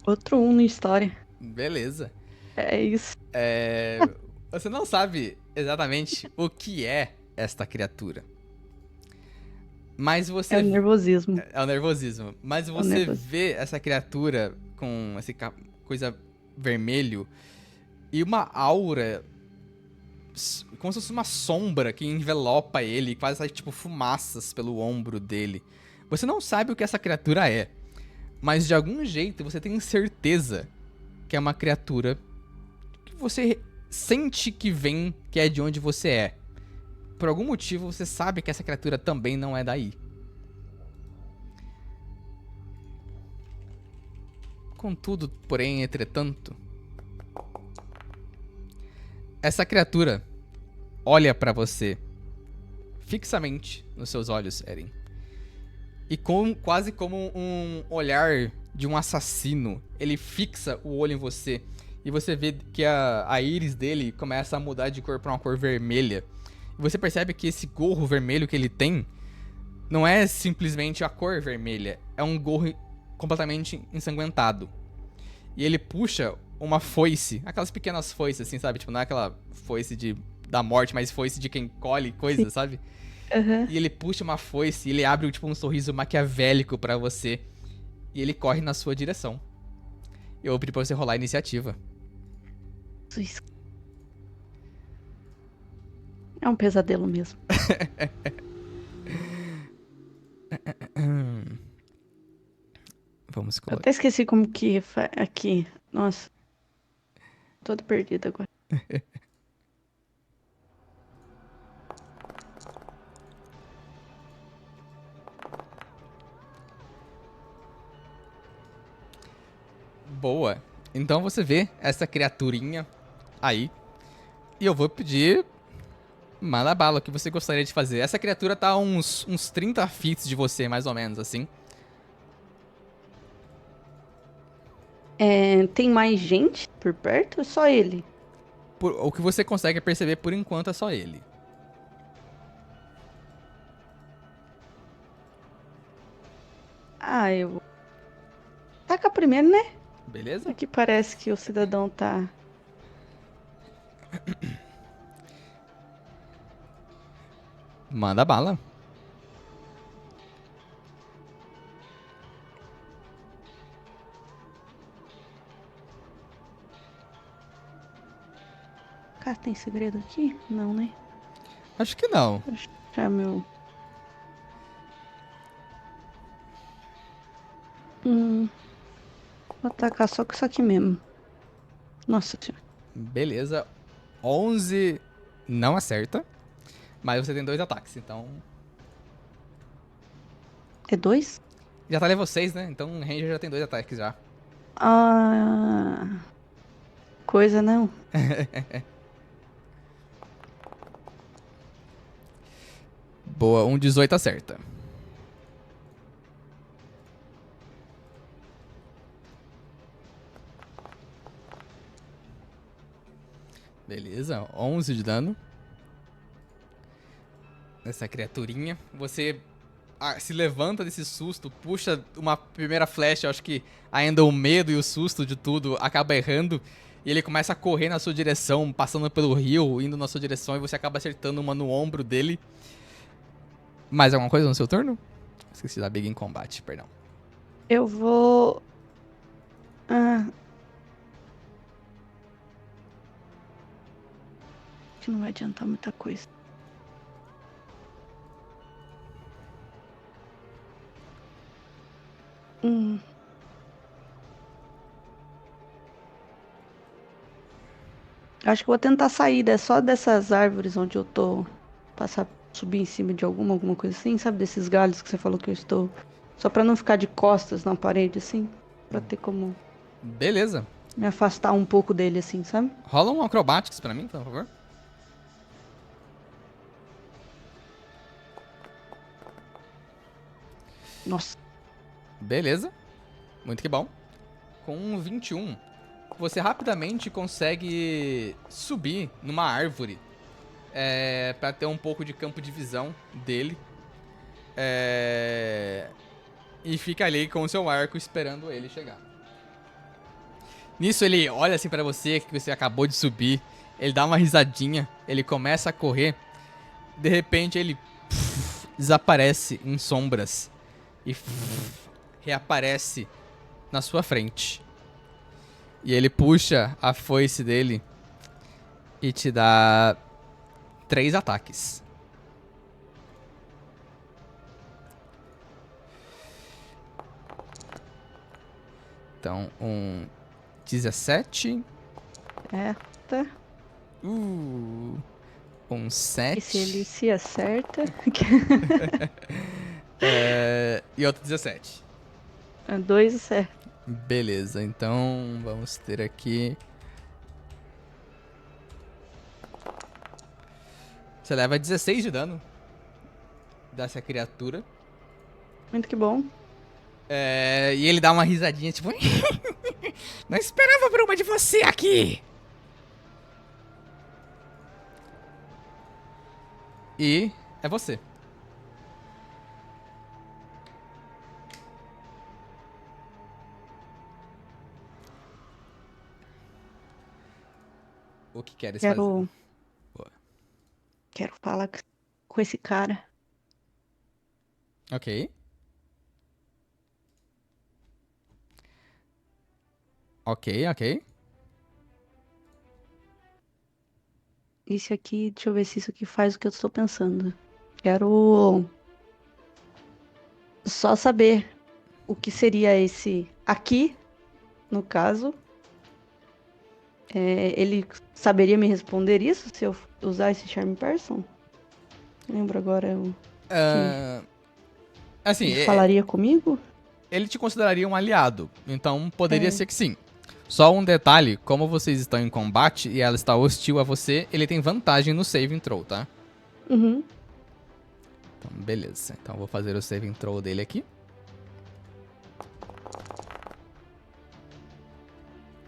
Speaker 2: Outro um na história.
Speaker 1: Beleza.
Speaker 2: É isso.
Speaker 1: Você não sabe exatamente o que é esta criatura. Mas você...
Speaker 2: É o nervosismo.
Speaker 1: É o nervosismo. Mas você vê essa criatura com essa coisa vermelho e uma aura, como se fosse uma sombra que envelopa ele, quase sai tipo fumaças pelo ombro dele. Você não sabe o que essa criatura é, mas de algum jeito você tem certeza que é uma criatura que você sente que vem, que é de onde você é. Por algum motivo você sabe que essa criatura também não é daí. Contudo, porém, entretanto, essa criatura olha pra você fixamente nos seus olhos, Erin. E quase como um olhar de um assassino, ele fixa o olho em você. E você vê que a íris dele começa a mudar de cor pra uma cor vermelha. E você percebe que esse gorro vermelho que ele tem não é simplesmente a cor vermelha, é um gorro completamente ensanguentado. E ele puxa uma foice, aquelas pequenas foices, assim, sabe? Tipo, não é aquela foice da morte, mas foice de quem colhe coisa, sabe?
Speaker 2: Uhum.
Speaker 1: E ele puxa uma foice e ele abre, tipo, um sorriso maquiavélico pra você. E ele corre na sua direção. Eu vou pedir pra você rolar a iniciativa.
Speaker 2: Isso. É um pesadelo mesmo.
Speaker 1: Vamos
Speaker 2: Eu
Speaker 1: colocar.
Speaker 2: até esqueci como que aqui. Nossa. Todo perdido agora.
Speaker 1: Boa. Então você vê essa criaturinha aí. E eu vou pedir. Manda bala, o que você gostaria de fazer? Essa criatura tá a uns 30 feet de você, mais ou menos, assim.
Speaker 2: Tem mais gente por perto ou só ele?
Speaker 1: O que você consegue perceber por enquanto é só ele.
Speaker 2: Ah, eu vou. Taca primeiro, né?
Speaker 1: Beleza?
Speaker 2: Aqui parece que o cidadão tá.
Speaker 1: Manda bala.
Speaker 2: Cara, tem segredo aqui? Não, né?
Speaker 1: Acho que não.
Speaker 2: Deixa eu achar meu. Hum, vou atacar só com isso aqui mesmo. Nossa senhora.
Speaker 1: Beleza. 11 não acerta. Mas você tem 2 ataques, então.
Speaker 2: É 2?
Speaker 1: Já tá level 6, né? Então o Ranger já tem 2 ataques já.
Speaker 2: Ah. Coisa não.
Speaker 1: Boa, 18 acerta. Beleza, 11 de dano. Nessa criaturinha. Você se levanta desse susto, puxa uma primeira flecha, acho que ainda o medo e o susto de tudo acaba errando. E ele começa a correr na sua direção, passando pelo rio, indo na sua direção, e você acaba acertando uma no ombro dele. Mais alguma coisa no seu turno? Esqueci da Big em combate, perdão.
Speaker 2: Eu vou. Ah. Que não vai adiantar muita coisa. Hum. Acho que vou tentar sair só dessas árvores onde eu tô. Passar, subir em cima de alguma coisa assim, sabe? Desses galhos que você falou que eu estou. Só pra não ficar de costas na parede, assim. Pra ter como
Speaker 1: Beleza.
Speaker 2: me afastar um pouco dele, assim, sabe?
Speaker 1: Rola um Acrobatics pra mim, por favor.
Speaker 2: Nossa.
Speaker 1: Beleza. Muito que bom. Com um 21, você rapidamente consegue subir numa árvore para ter um pouco de campo de visão dele. E fica ali com o seu arco esperando ele chegar. Nisso ele olha assim pra você, que você acabou de subir. Ele dá uma risadinha, ele começa a correr. De repente ele desaparece em sombras e reaparece na sua frente. E ele puxa a foice dele e te dá 3 ataques. Então, um 17.
Speaker 2: Tá.
Speaker 1: Um 7.
Speaker 2: E se ele se acerta.
Speaker 1: E outro 17.
Speaker 2: 2 acerta.
Speaker 1: Beleza, então vamos ter aqui. Você leva 16 de dano dessa criatura.
Speaker 2: Muito que bom.
Speaker 1: E ele dá uma risadinha, tipo. Não esperava por uma de você aqui! E é você. O que queres fazer? Boa.
Speaker 2: Quero falar com esse cara.
Speaker 1: Ok. Ok.
Speaker 2: Isso aqui, deixa eu ver se isso aqui faz o que eu estou pensando. Quero só saber o que seria esse aqui, no caso. Ele saberia me responder isso se eu usar esse Charm Person? Lembro agora que
Speaker 1: Assim,
Speaker 2: ele falaria comigo?
Speaker 1: ele te consideraria um aliado, então poderia ser que sim. Só um detalhe, como vocês estão em combate e ela está hostil a você, ele tem vantagem no saving throw, tá?
Speaker 2: Uhum.
Speaker 1: Então, beleza. Então eu vou fazer o saving throw dele aqui.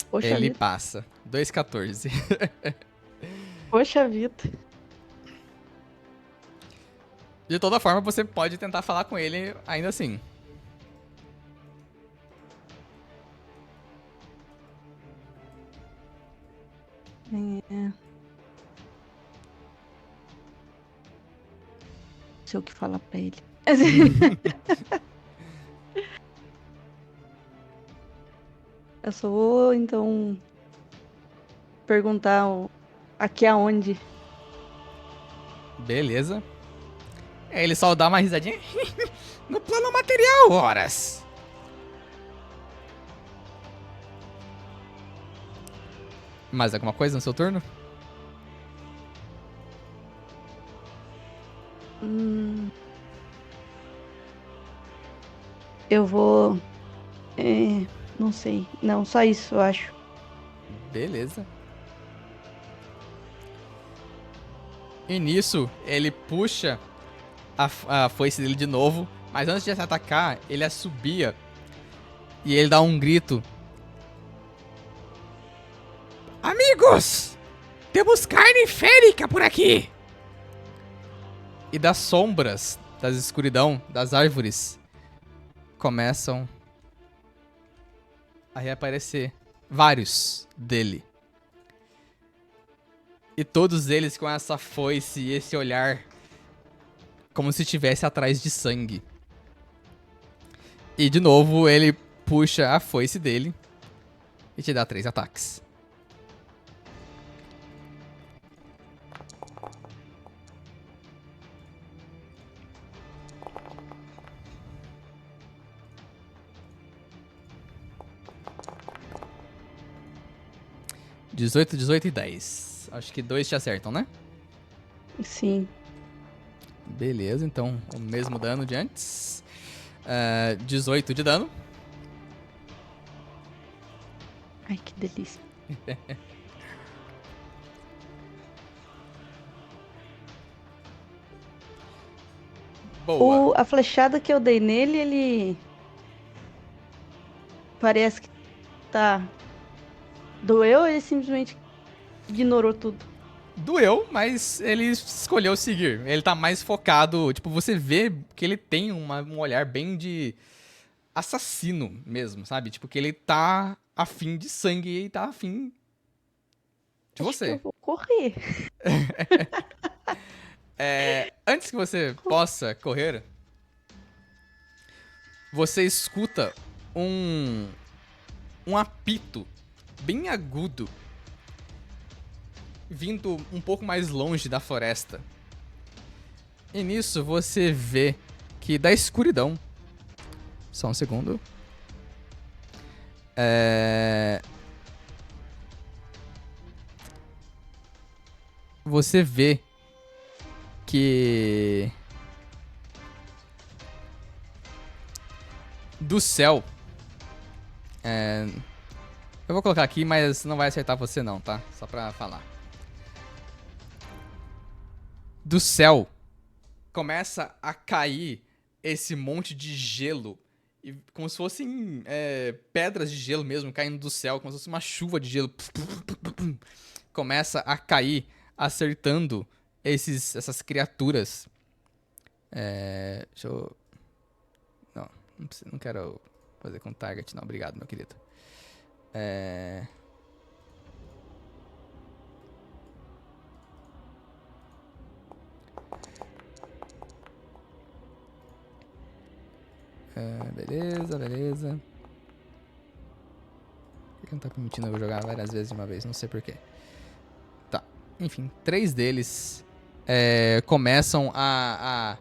Speaker 2: Poxa
Speaker 1: Ele
Speaker 2: vida.
Speaker 1: passa. 2,14.
Speaker 2: Poxa vida.
Speaker 1: De toda forma, você pode tentar falar com ele ainda assim.
Speaker 2: Não sei o que falar pra ele. Eu só vou, então, perguntar aqui aonde.
Speaker 1: Beleza. Ele só dá uma risadinha. No plano material, horas. Mais alguma coisa no seu turno?
Speaker 2: Eu vou. Não sei. Não, só isso, eu acho.
Speaker 1: Beleza. E nisso, ele puxa a foice dele de novo. Mas antes de se atacar, ele assobia. E ele dá um grito. Amigos! Temos carne férica por aqui! E das sombras, das escuridão, das árvores, começam a reaparecer vários dele. E todos eles com essa foice e esse olhar como se estivesse atrás de sangue. E de novo ele puxa a foice dele e te dá 3 ataques. (18, 18 e 10). Acho que 2 te acertam, né?
Speaker 2: Sim.
Speaker 1: Beleza, então o mesmo dano de antes. 18 de dano.
Speaker 2: Ai, que delícia.
Speaker 1: Boa.
Speaker 2: A flechada que eu dei nele, ele. Parece que tá. Doeu ou ele simplesmente ignorou tudo?
Speaker 1: Doeu, mas ele escolheu seguir. Ele tá mais focado. Tipo, você vê que ele tem um olhar bem de assassino mesmo, sabe? Tipo, que ele tá afim de sangue e tá afim de
Speaker 2: Acho que eu
Speaker 1: você.
Speaker 2: vou correr.
Speaker 1: Antes que você possa correr, você escuta um apito bem agudo vindo um pouco mais longe da floresta. E nisso você vê que da escuridão. Só um segundo. Você vê que do céu. Eu vou colocar aqui, mas não vai acertar você não, tá? Só pra falar. Do céu começa a cair esse monte de gelo. E como se fossem pedras de gelo mesmo caindo do céu, como se fosse uma chuva de gelo. Começa a cair, acertando essas criaturas. Deixa eu... Não quero fazer com target, não. Obrigado, meu querido. Beleza, beleza. Por que não tá permitindo eu jogar várias vezes de uma vez? Não sei porquê. Tá. Enfim, 3 deles começam a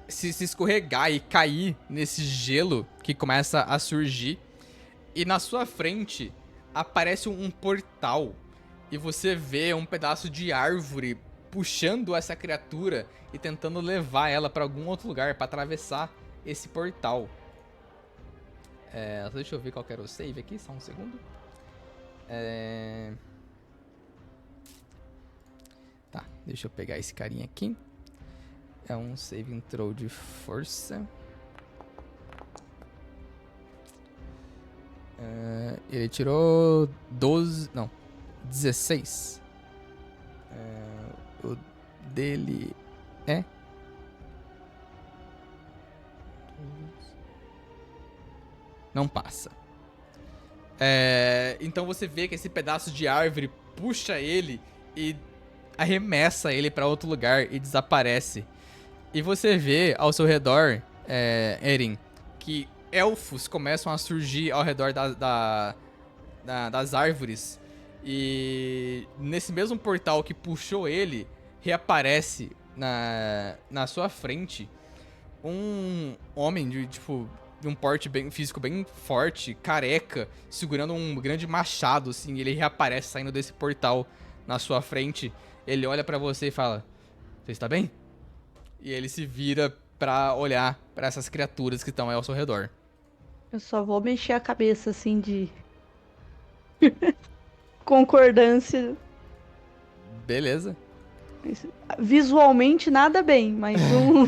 Speaker 1: se escorregar e cair nesse gelo que começa a surgir. E na sua frente aparece um portal. E você vê um pedaço de árvore puxando essa criatura e tentando levar ela pra algum outro lugar, pra atravessar esse portal. Deixa eu ver qual que era o save aqui, só um segundo. Tá, deixa eu pegar esse carinha aqui. É um save throw de força. Ele tirou 12... Não, 16. O dele é... Não passa. Então você vê que esse pedaço de árvore puxa ele e arremessa ele pra outro lugar e desaparece. E você vê ao seu redor, Erin, que elfos começam a surgir ao redor das árvores. E nesse mesmo portal que puxou ele, reaparece na sua frente um homem de um porte físico bem forte, careca, segurando um grande machado, assim. Ele reaparece saindo desse portal na sua frente. Ele olha pra você e fala: "Você está bem?" E ele se vira pra olhar pra essas criaturas que estão aí ao seu redor.
Speaker 2: Eu só vou mexer a cabeça, assim, de concordância.
Speaker 1: Beleza.
Speaker 2: Visualmente, nada bem, mas um...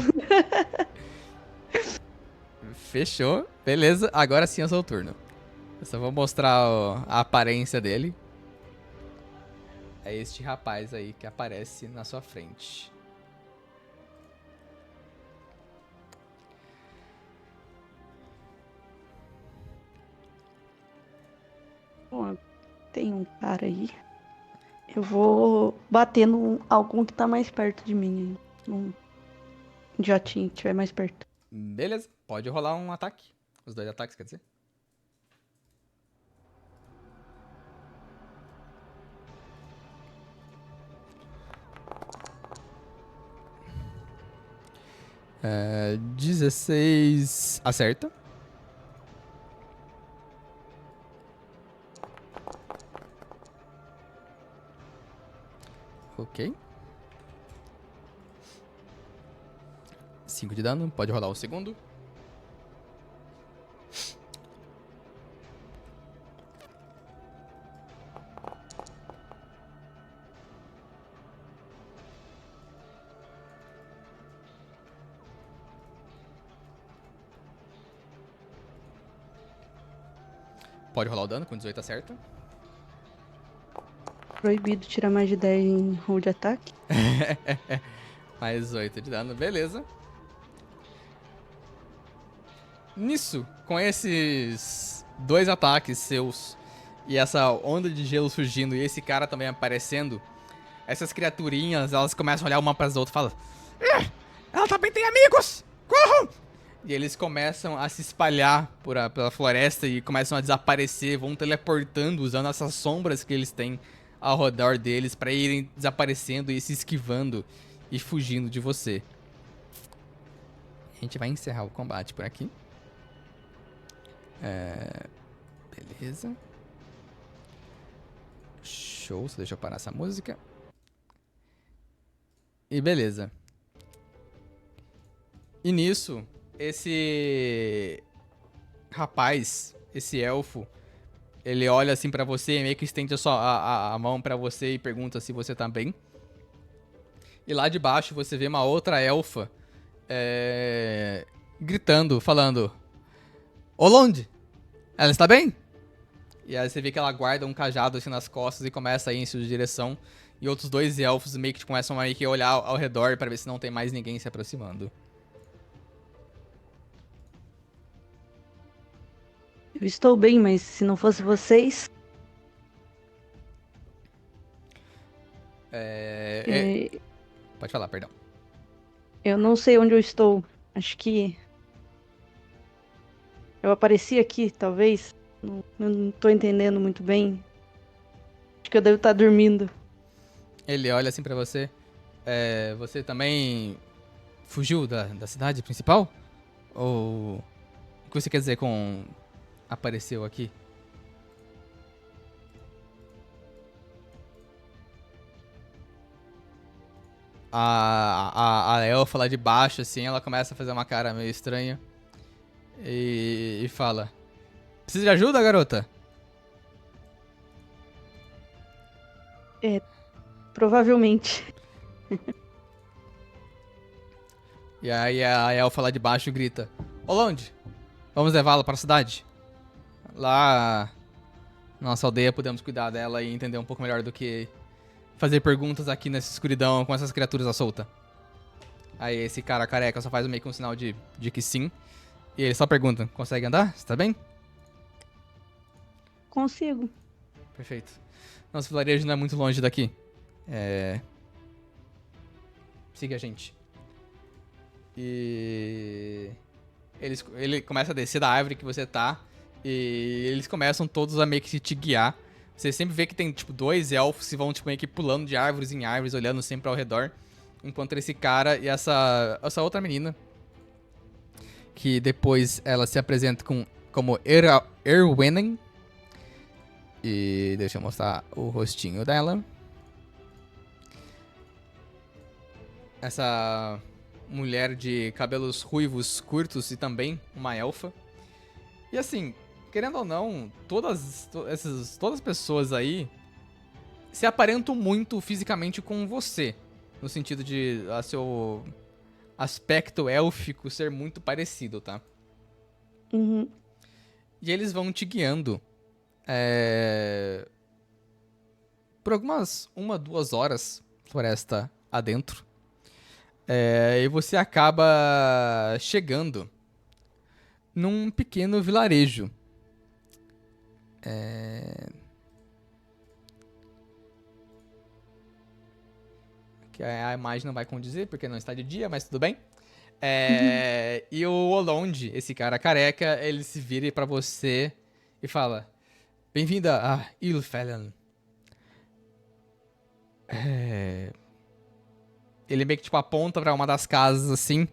Speaker 1: Fechou. Beleza. Agora sim é o seu turno. Eu só vou mostrar a aparência dele. É este rapaz aí que aparece na sua frente.
Speaker 2: Bom, tem um cara aí. Eu vou bater no algum que tá mais perto de mim. Num idiotinho que estiver mais perto.
Speaker 1: Beleza. Pode rolar um ataque. Os 2 ataques, quer dizer. É, 16 acerta. Ok. 5 de dano. Pode rolar o segundo. Pode rolar o dano, com 18 acerta.
Speaker 2: Proibido tirar mais de 10 em roll de ataque.
Speaker 1: Mais 8 de dano, beleza. Nisso, com esses 2 ataques seus e essa onda de gelo surgindo e esse cara também aparecendo, essas criaturinhas, elas começam a olhar uma para as outras e falam: ela também tem amigos! Corram! E eles começam a se espalhar pela floresta e começam a desaparecer, vão teleportando, usando essas sombras que eles têm ao redor deles para irem desaparecendo e se esquivando e fugindo de você. A gente vai encerrar o combate por aqui. Beleza. Show, só deixa eu parar essa música. E beleza. E nisso, esse rapaz, esse elfo, ele olha assim pra você e meio que estende a mão pra você e pergunta se você tá bem. E lá de baixo você vê uma outra elfa gritando, falando: Olonde, ela está bem? E aí você vê que ela guarda um cajado assim nas costas e começa a ir em sua direção. E outros 2 elfos meio que começam a meio que olhar ao redor pra ver se não tem mais ninguém se aproximando.
Speaker 2: Eu estou bem, mas se não fosse vocês...
Speaker 1: Pode falar, perdão.
Speaker 2: Eu não sei onde eu estou. Acho que eu apareci aqui, talvez. Não tô entendendo muito bem. Acho que eu devo estar dormindo.
Speaker 1: Ele olha assim pra você. Você também fugiu da cidade principal? Ou o que você quer dizer com apareceu aqui? A elfa lá de baixo, assim, ela começa a fazer uma cara meio estranha e fala: Precisa de ajuda, garota?
Speaker 2: Provavelmente.
Speaker 1: E aí a elfa lá de baixo grita: Olonde, vamos levá-la para a cidade. Lá na nossa aldeia podemos cuidar dela e entender um pouco melhor do que fazer perguntas aqui nessa escuridão com essas criaturas à solta. Aí esse cara careca só faz meio que um sinal de que sim. E ele só pergunta: consegue andar? Você tá bem?
Speaker 2: Consigo.
Speaker 1: Perfeito. Nosso vilarejo não é muito longe daqui. Siga a gente. E ele começa a descer da árvore que você tá. E eles começam todos a meio que te guiar. Você sempre vê que tem, tipo, 2 elfos que vão, tipo, meio que pulando de árvores em árvores, olhando sempre ao redor. Enquanto esse cara e essa outra menina, que depois ela se apresenta como Erwinen. E deixa eu mostrar o rostinho dela. Essa mulher de cabelos ruivos curtos e também uma elfa. E assim, querendo ou não, todas as pessoas aí se aparentam muito fisicamente com você. No sentido de seu aspecto élfico ser muito parecido, tá?
Speaker 2: Uhum.
Speaker 1: E eles vão te guiando por algumas 1, 2 horas floresta adentro. E você acaba chegando num pequeno vilarejo. Que a imagem não vai condizer porque não está de dia, mas tudo bem. E o Olonde, esse cara careca, ele se vira pra você e fala: Bem-vinda a Ilfelen. Ele meio que tipo aponta pra uma das casas assim.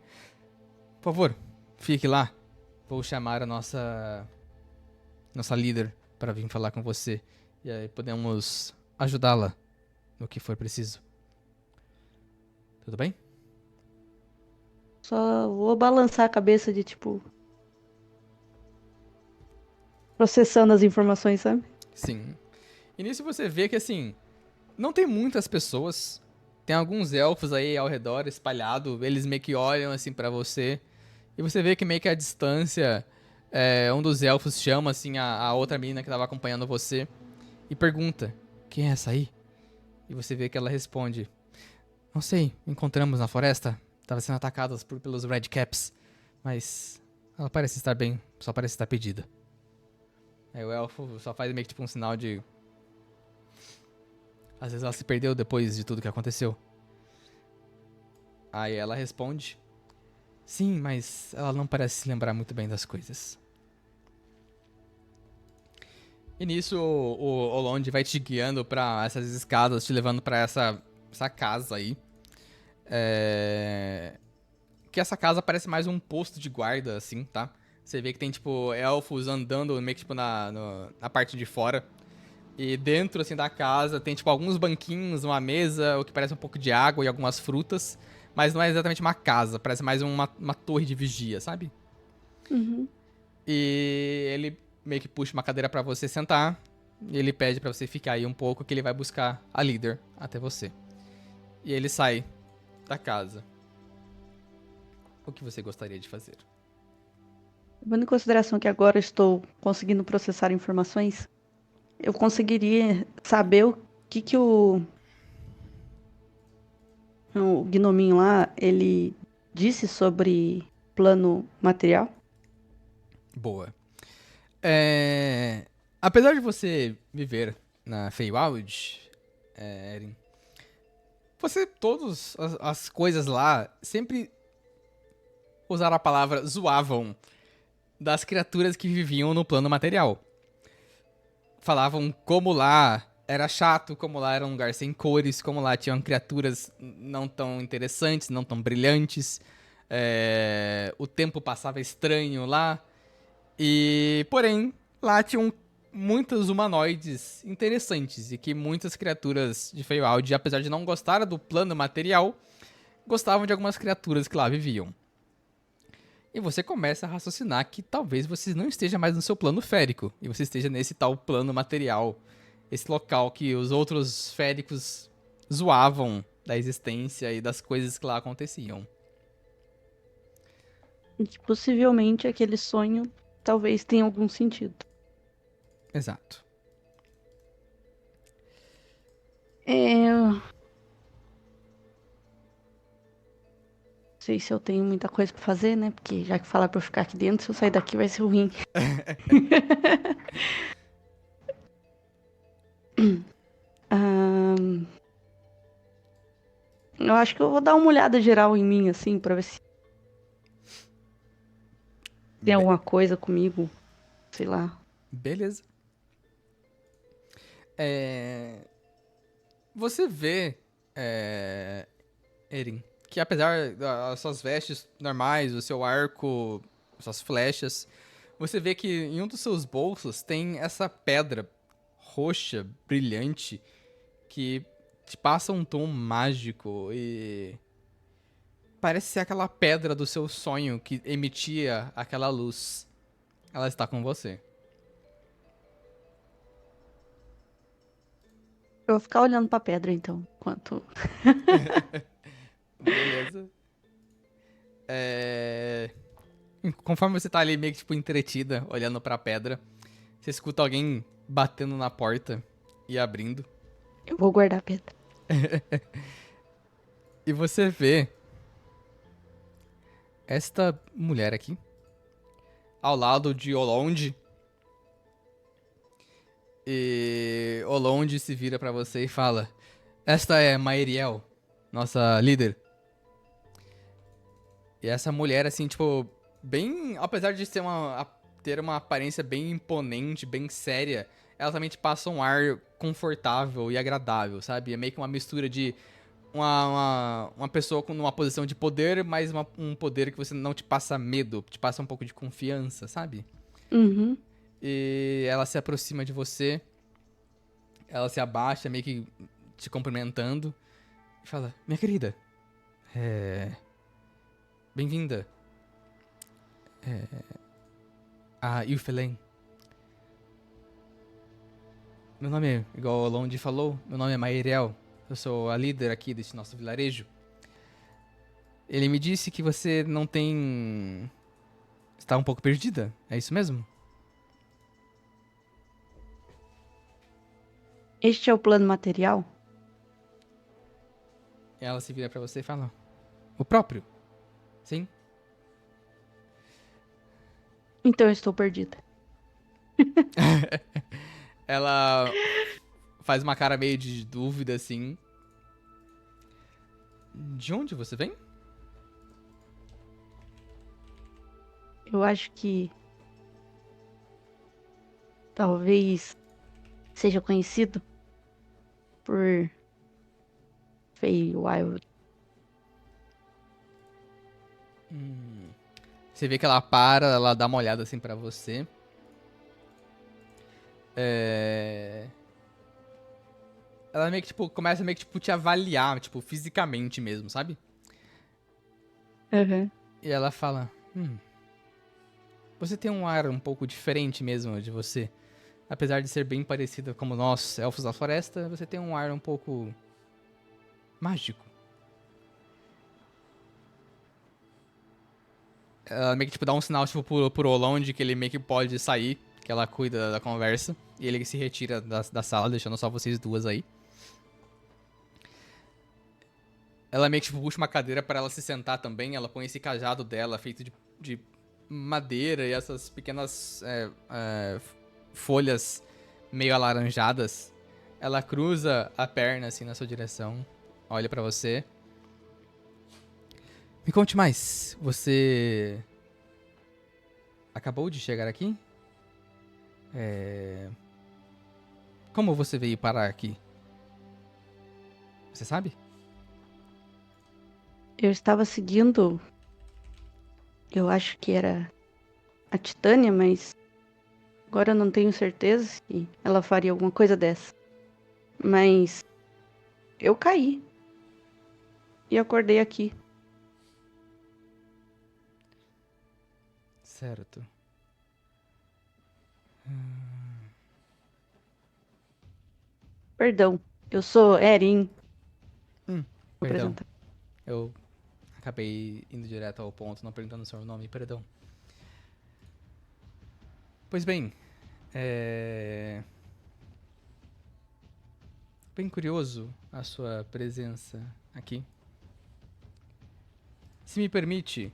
Speaker 1: Por favor, fique lá. Vou chamar a nossa líder para vir falar com você. E aí podemos ajudá-la no que for preciso. Tudo bem?
Speaker 2: Só vou balançar a cabeça de tipo. Processando as informações, sabe?
Speaker 1: Sim. E nisso você vê que assim, não tem muitas pessoas. Tem alguns elfos aí ao redor, espalhado. Eles meio que olham assim pra você. E você vê que meio que à distância, um dos elfos chama assim a outra menina que tava acompanhando você e pergunta: Quem é essa aí? E você vê que ela responde: Não sei, encontramos na floresta. Tava sendo atacada pelos Redcaps. Mas ela parece estar bem, só parece estar perdida. Aí o elfo só faz meio que tipo um sinal de. Às vezes ela se perdeu depois de tudo que aconteceu. Aí ela responde: Sim, mas ela não parece se lembrar muito bem das coisas. E nisso o Olonde vai te guiando pra essas escadas, te levando pra essa casa aí. Que essa casa parece mais um posto de guarda, assim, tá? Você vê que tem, tipo, elfos andando meio que, tipo, na parte de fora. E dentro, assim, da casa tem, tipo, alguns banquinhos, uma mesa, o que parece um pouco de água e algumas frutas. Mas não é exatamente uma casa, parece mais uma torre de vigia, sabe?
Speaker 2: Uhum.
Speaker 1: E ele meio que puxa uma cadeira pra você sentar. E ele pede pra você ficar aí um pouco, que ele vai buscar a líder até você. E ele sai da casa. O que você gostaria de fazer?
Speaker 2: Levando em consideração que agora estou conseguindo processar informações, eu conseguiria saber o que o gnominho lá, ele disse sobre plano material.
Speaker 1: Boa. Apesar de você viver na Feywild, Eren, todas as coisas lá sempre usaram a palavra zoavam das criaturas que viviam no plano material. Falavam como lá era chato, como lá era um lugar sem cores, como lá tinham criaturas não tão interessantes, não tão brilhantes. O tempo passava estranho lá. E, porém, lá tinham muitos humanoides interessantes e que muitas criaturas de Feywild, apesar de não gostar do plano material, gostavam de algumas criaturas que lá viviam. E você começa a raciocinar que talvez você não esteja mais no seu plano férico, e você esteja nesse tal plano material, esse local que os outros féricos zoavam da existência e das coisas que lá aconteciam.
Speaker 2: E que possivelmente aquele sonho talvez tenha algum sentido.
Speaker 1: Exato.
Speaker 2: Não sei se eu tenho muita coisa pra fazer, né? Porque já que falar pra eu ficar aqui dentro, se eu sair daqui vai ser ruim. Ahn, eu acho que eu vou dar uma olhada geral em mim, assim, pra ver se tem
Speaker 1: Be-
Speaker 2: alguma coisa comigo, sei lá.
Speaker 1: beleza. Você vê, Erin, que apesar das suas vestes normais, o seu arco, suas flechas, você vê que em um dos seus bolsos tem essa pedra roxa, brilhante, que te passa um tom mágico e parece ser aquela pedra do seu sonho que emitia aquela luz. Ela está com você.
Speaker 2: Eu vou ficar olhando pra pedra, então, enquanto...
Speaker 1: Beleza. Conforme você tá ali meio que tipo entretida, olhando pra pedra, você escuta alguém batendo na porta e abrindo.
Speaker 2: Eu vou guardar a pedra.
Speaker 1: E você vê esta mulher aqui, ao lado de Olonde. E Olonde se vira pra você e fala: Esta é Maeriel, nossa líder. E essa mulher, assim, tipo, bem. Apesar de ter uma aparência bem imponente, bem séria, ela também te passa um ar confortável e agradável, sabe? É meio que uma mistura de uma pessoa numa posição de poder, mas um poder que você não te passa medo, te passa um pouco de confiança, sabe?
Speaker 2: Uhum.
Speaker 1: E ela se aproxima de você, ela se abaixa, meio que te cumprimentando, e fala: Minha querida, bem-vinda a Ilfelen. Meu nome é, igual o Londi falou, meu nome é Maeriel. Eu sou a líder aqui desse nosso vilarejo. Ele me disse que você não tem. Está um pouco perdida, é isso mesmo?
Speaker 2: Este é o plano material?
Speaker 1: Ela se vira pra você e fala: O próprio? Sim.
Speaker 2: Então eu estou perdida.
Speaker 1: Ela faz uma cara meio de dúvida assim. De onde você vem?
Speaker 2: Eu acho que talvez seja conhecido por Feywild.
Speaker 1: Você vê que ela para, ela dá uma olhada assim pra você. É... Ela meio que, tipo, começa meio que, tipo, te avaliar, tipo, fisicamente mesmo, sabe?
Speaker 2: Uhum.
Speaker 1: E ela fala: Você tem um ar um pouco diferente mesmo de você. Apesar de ser bem parecida como nós, elfos da floresta, você tem um ar um pouco mágico. Ela meio que, tipo, dá um sinal, tipo, pro Olond que ele meio que pode sair, que ela cuida da conversa. E ele se retira da sala, deixando só vocês duas aí. Ela meio que, tipo, puxa uma cadeira pra ela se sentar também. Ela põe esse cajado dela, feito de madeira e essas pequenas folhas meio alaranjadas. Ela cruza a perna, assim, na sua direção. Olha pra você. Me conte mais. Você acabou de chegar aqui? Como você veio parar aqui? Você sabe?
Speaker 2: Eu estava seguindo, eu acho que era a Titânia, mas agora eu não tenho certeza se ela faria alguma coisa dessa. Mas eu caí e acordei aqui.
Speaker 1: Certo.
Speaker 2: Perdão, eu sou Erin. Vou
Speaker 1: Perdão.
Speaker 2: apresentar.
Speaker 1: Eu acabei indo direto ao ponto, não perguntando o seu nome, perdão. Pois bem, bem curioso a sua presença aqui. Se me permite,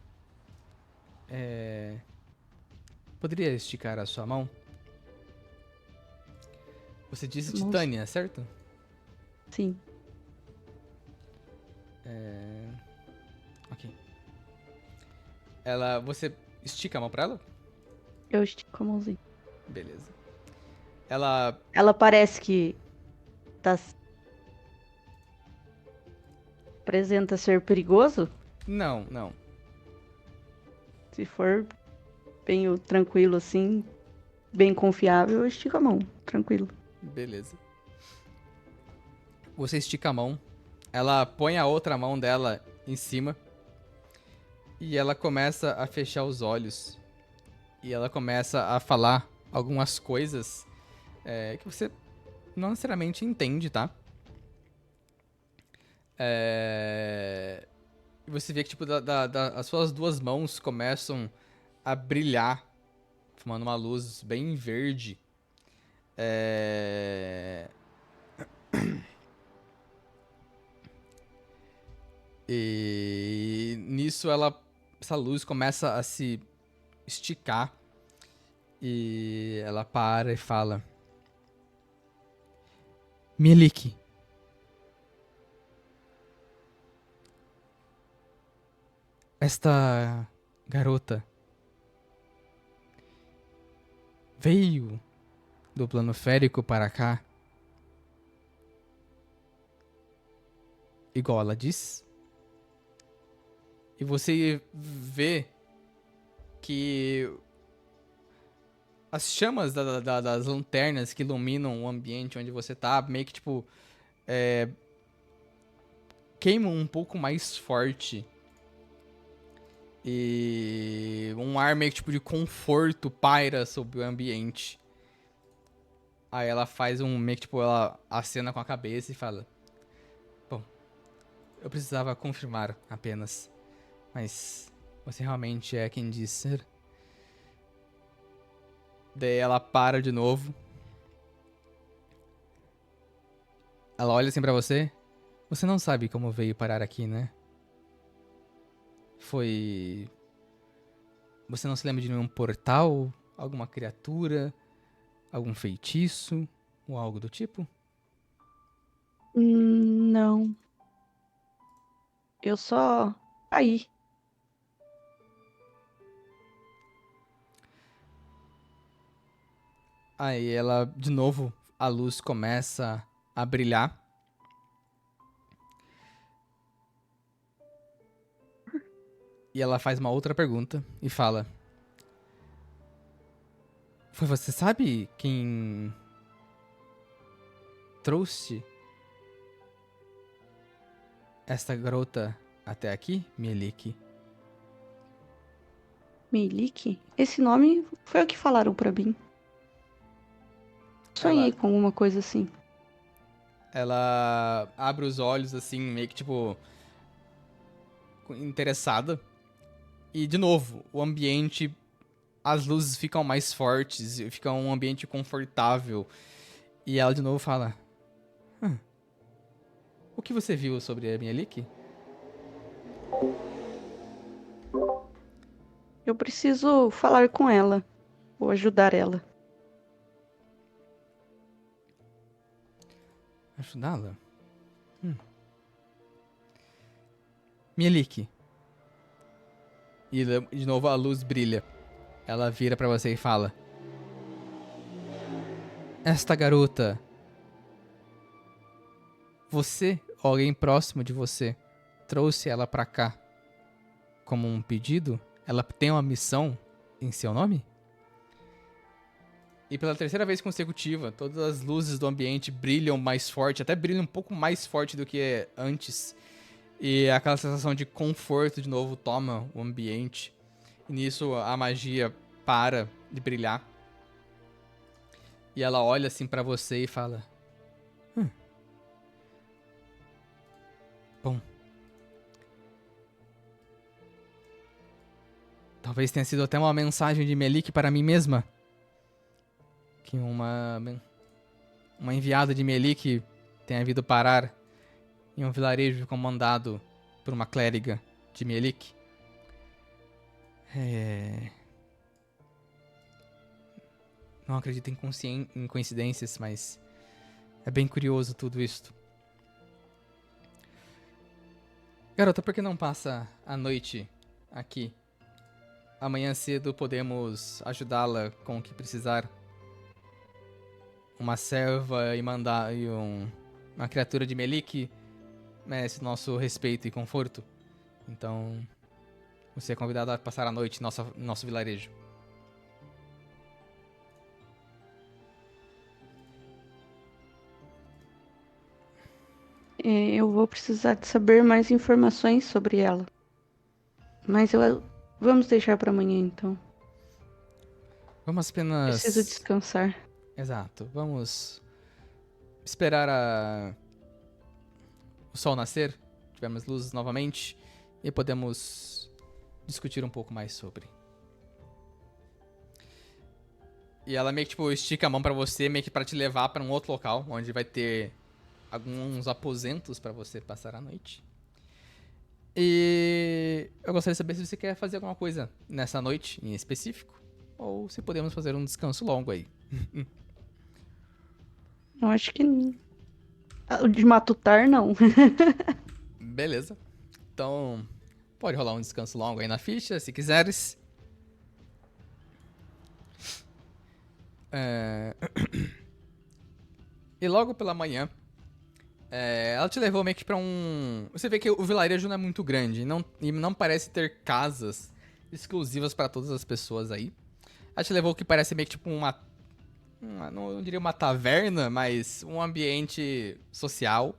Speaker 1: poderia esticar a sua mão? Você disse
Speaker 2: Mãos-
Speaker 1: Titânia, certo?
Speaker 2: Sim,
Speaker 1: Ok. Você estica a mão pra ela?
Speaker 2: eu estico a mãozinha.
Speaker 1: Beleza. Ela,
Speaker 2: Ela parece que tá... apresenta ser perigoso.
Speaker 1: não, não.
Speaker 2: Se for bem tranquilo assim, bem confiável, eu estico a mão, tranquilo.
Speaker 1: Beleza. Você estica a mão, ela põe a outra mão dela em cima e ela começa a fechar os olhos. E ela começa a falar algumas coisas que você não necessariamente entende, tá? E você vê que, tipo, as suas duas mãos começam a brilhar, formando uma luz bem verde. E nisso essa luz começa a se esticar e ela para e fala: Mielik, esta garota veio do plano férico para cá, igual ela diz, e você vê que as chamas das lanternas que iluminam o ambiente onde você tá, meio que tipo, queimam um pouco mais forte. E um ar meio que tipo de conforto paira sobre o ambiente. Aí ela faz meio que tipo, ela acena com a cabeça e fala: Bom, eu precisava confirmar apenas. Mas você realmente é quem diz ser? Daí ela para de novo. Ela olha assim pra você. Você não sabe como veio parar aqui, né? Foi. Você não se lembra de nenhum portal? Alguma criatura? Algum feitiço? Ou algo do tipo?
Speaker 2: Não, eu só caí.
Speaker 1: Aí ela, de novo, a luz começa a brilhar. E ela faz uma outra pergunta e fala: Foi você sabe quem trouxe esta garota até aqui, Mielik?
Speaker 2: Melik? Esse nome foi o que falaram pra mim. Sonhei
Speaker 1: Ela,
Speaker 2: com alguma coisa assim.
Speaker 1: ela abre os olhos assim, meio que tipo interessada. E de novo, o ambiente, as luzes ficam mais fortes, fica um ambiente confortável. E ela de novo fala: O que você viu sobre a Mielik?
Speaker 2: Eu preciso falar com ela, ou ajudar ela.
Speaker 1: Ajudá-la? Mielik. E de novo a luz brilha. Ela vira pra você e fala: Esta garota, você ou alguém próximo de você trouxe ela pra cá como um pedido? Ela tem uma missão em seu nome? E pela terceira vez consecutiva, todas as luzes do ambiente brilham mais forte, até brilham um pouco mais forte do que antes. E aquela sensação de conforto de novo toma o ambiente. E nisso a magia para de brilhar. E ela olha assim pra você e fala: Bom, talvez tenha sido até uma mensagem de Melik para mim mesma. Que uma enviada de Melik tenha vindo parar em um vilarejo comandado por uma clériga de Melik. Não acredito em coincidências, mas é bem curioso tudo isso. Garota, por que não passa a noite aqui? Amanhã cedo podemos ajudá-la com o que precisar. Uma serva e uma criatura de Melik merece nosso respeito e conforto. Então, você é convidado a passar a noite no nosso vilarejo.
Speaker 2: Eu vou precisar de saber mais informações sobre ela. Mas vamos deixar para amanhã, então.
Speaker 1: Vamos
Speaker 2: Preciso
Speaker 1: apenas...
Speaker 2: descansar.
Speaker 1: Exato. Vamos esperar o sol nascer. Tivemos luzes novamente. E podemos discutir um pouco mais sobre. E ela meio que, tipo, estica a mão pra você, meio que pra te levar pra um outro local, onde vai ter alguns aposentos pra você passar a noite. E eu gostaria de saber se você quer fazer alguma coisa nessa noite em específico, ou se podemos fazer um descanso longo aí.
Speaker 2: Eu acho que o de matutar, não.
Speaker 1: Beleza. Então, pode rolar um descanso longo aí na ficha, se quiseres. E logo pela manhã, ela te levou meio que pra um... Você vê que o vilarejo não é muito grande, e não parece ter casas exclusivas pra todas as pessoas aí. Ela te levou o que parece meio que tipo não diria uma taverna, mas um ambiente social,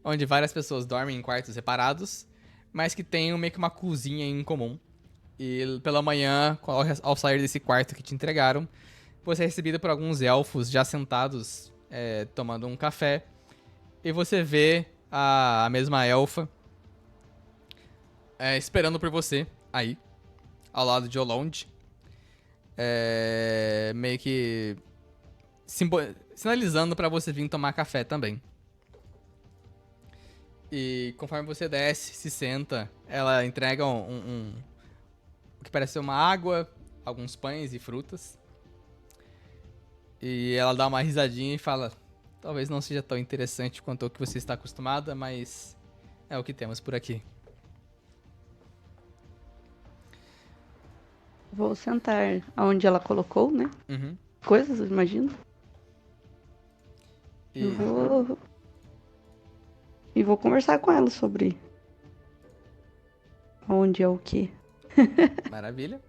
Speaker 1: onde várias pessoas dormem em quartos separados, mas que tem meio que uma cozinha em comum. E pela manhã, ao sair desse quarto que te entregaram, você é recebido por alguns elfos já sentados, tomando um café. E você vê a mesma elfa esperando por você aí, ao lado de Olond. Meio que sinalizando pra você vir tomar café também. E conforme você desce, se senta, ela entrega o que parece ser uma água, alguns pães e frutas. E ela dá uma risadinha e fala: talvez não seja tão interessante quanto o que você está acostumada, mas é o que temos por aqui.
Speaker 2: Vou sentar onde ela colocou, né?
Speaker 1: Uhum.
Speaker 2: Coisas, imagino.
Speaker 1: E
Speaker 2: E vou conversar com ela sobre onde é o quê.
Speaker 1: maravilha.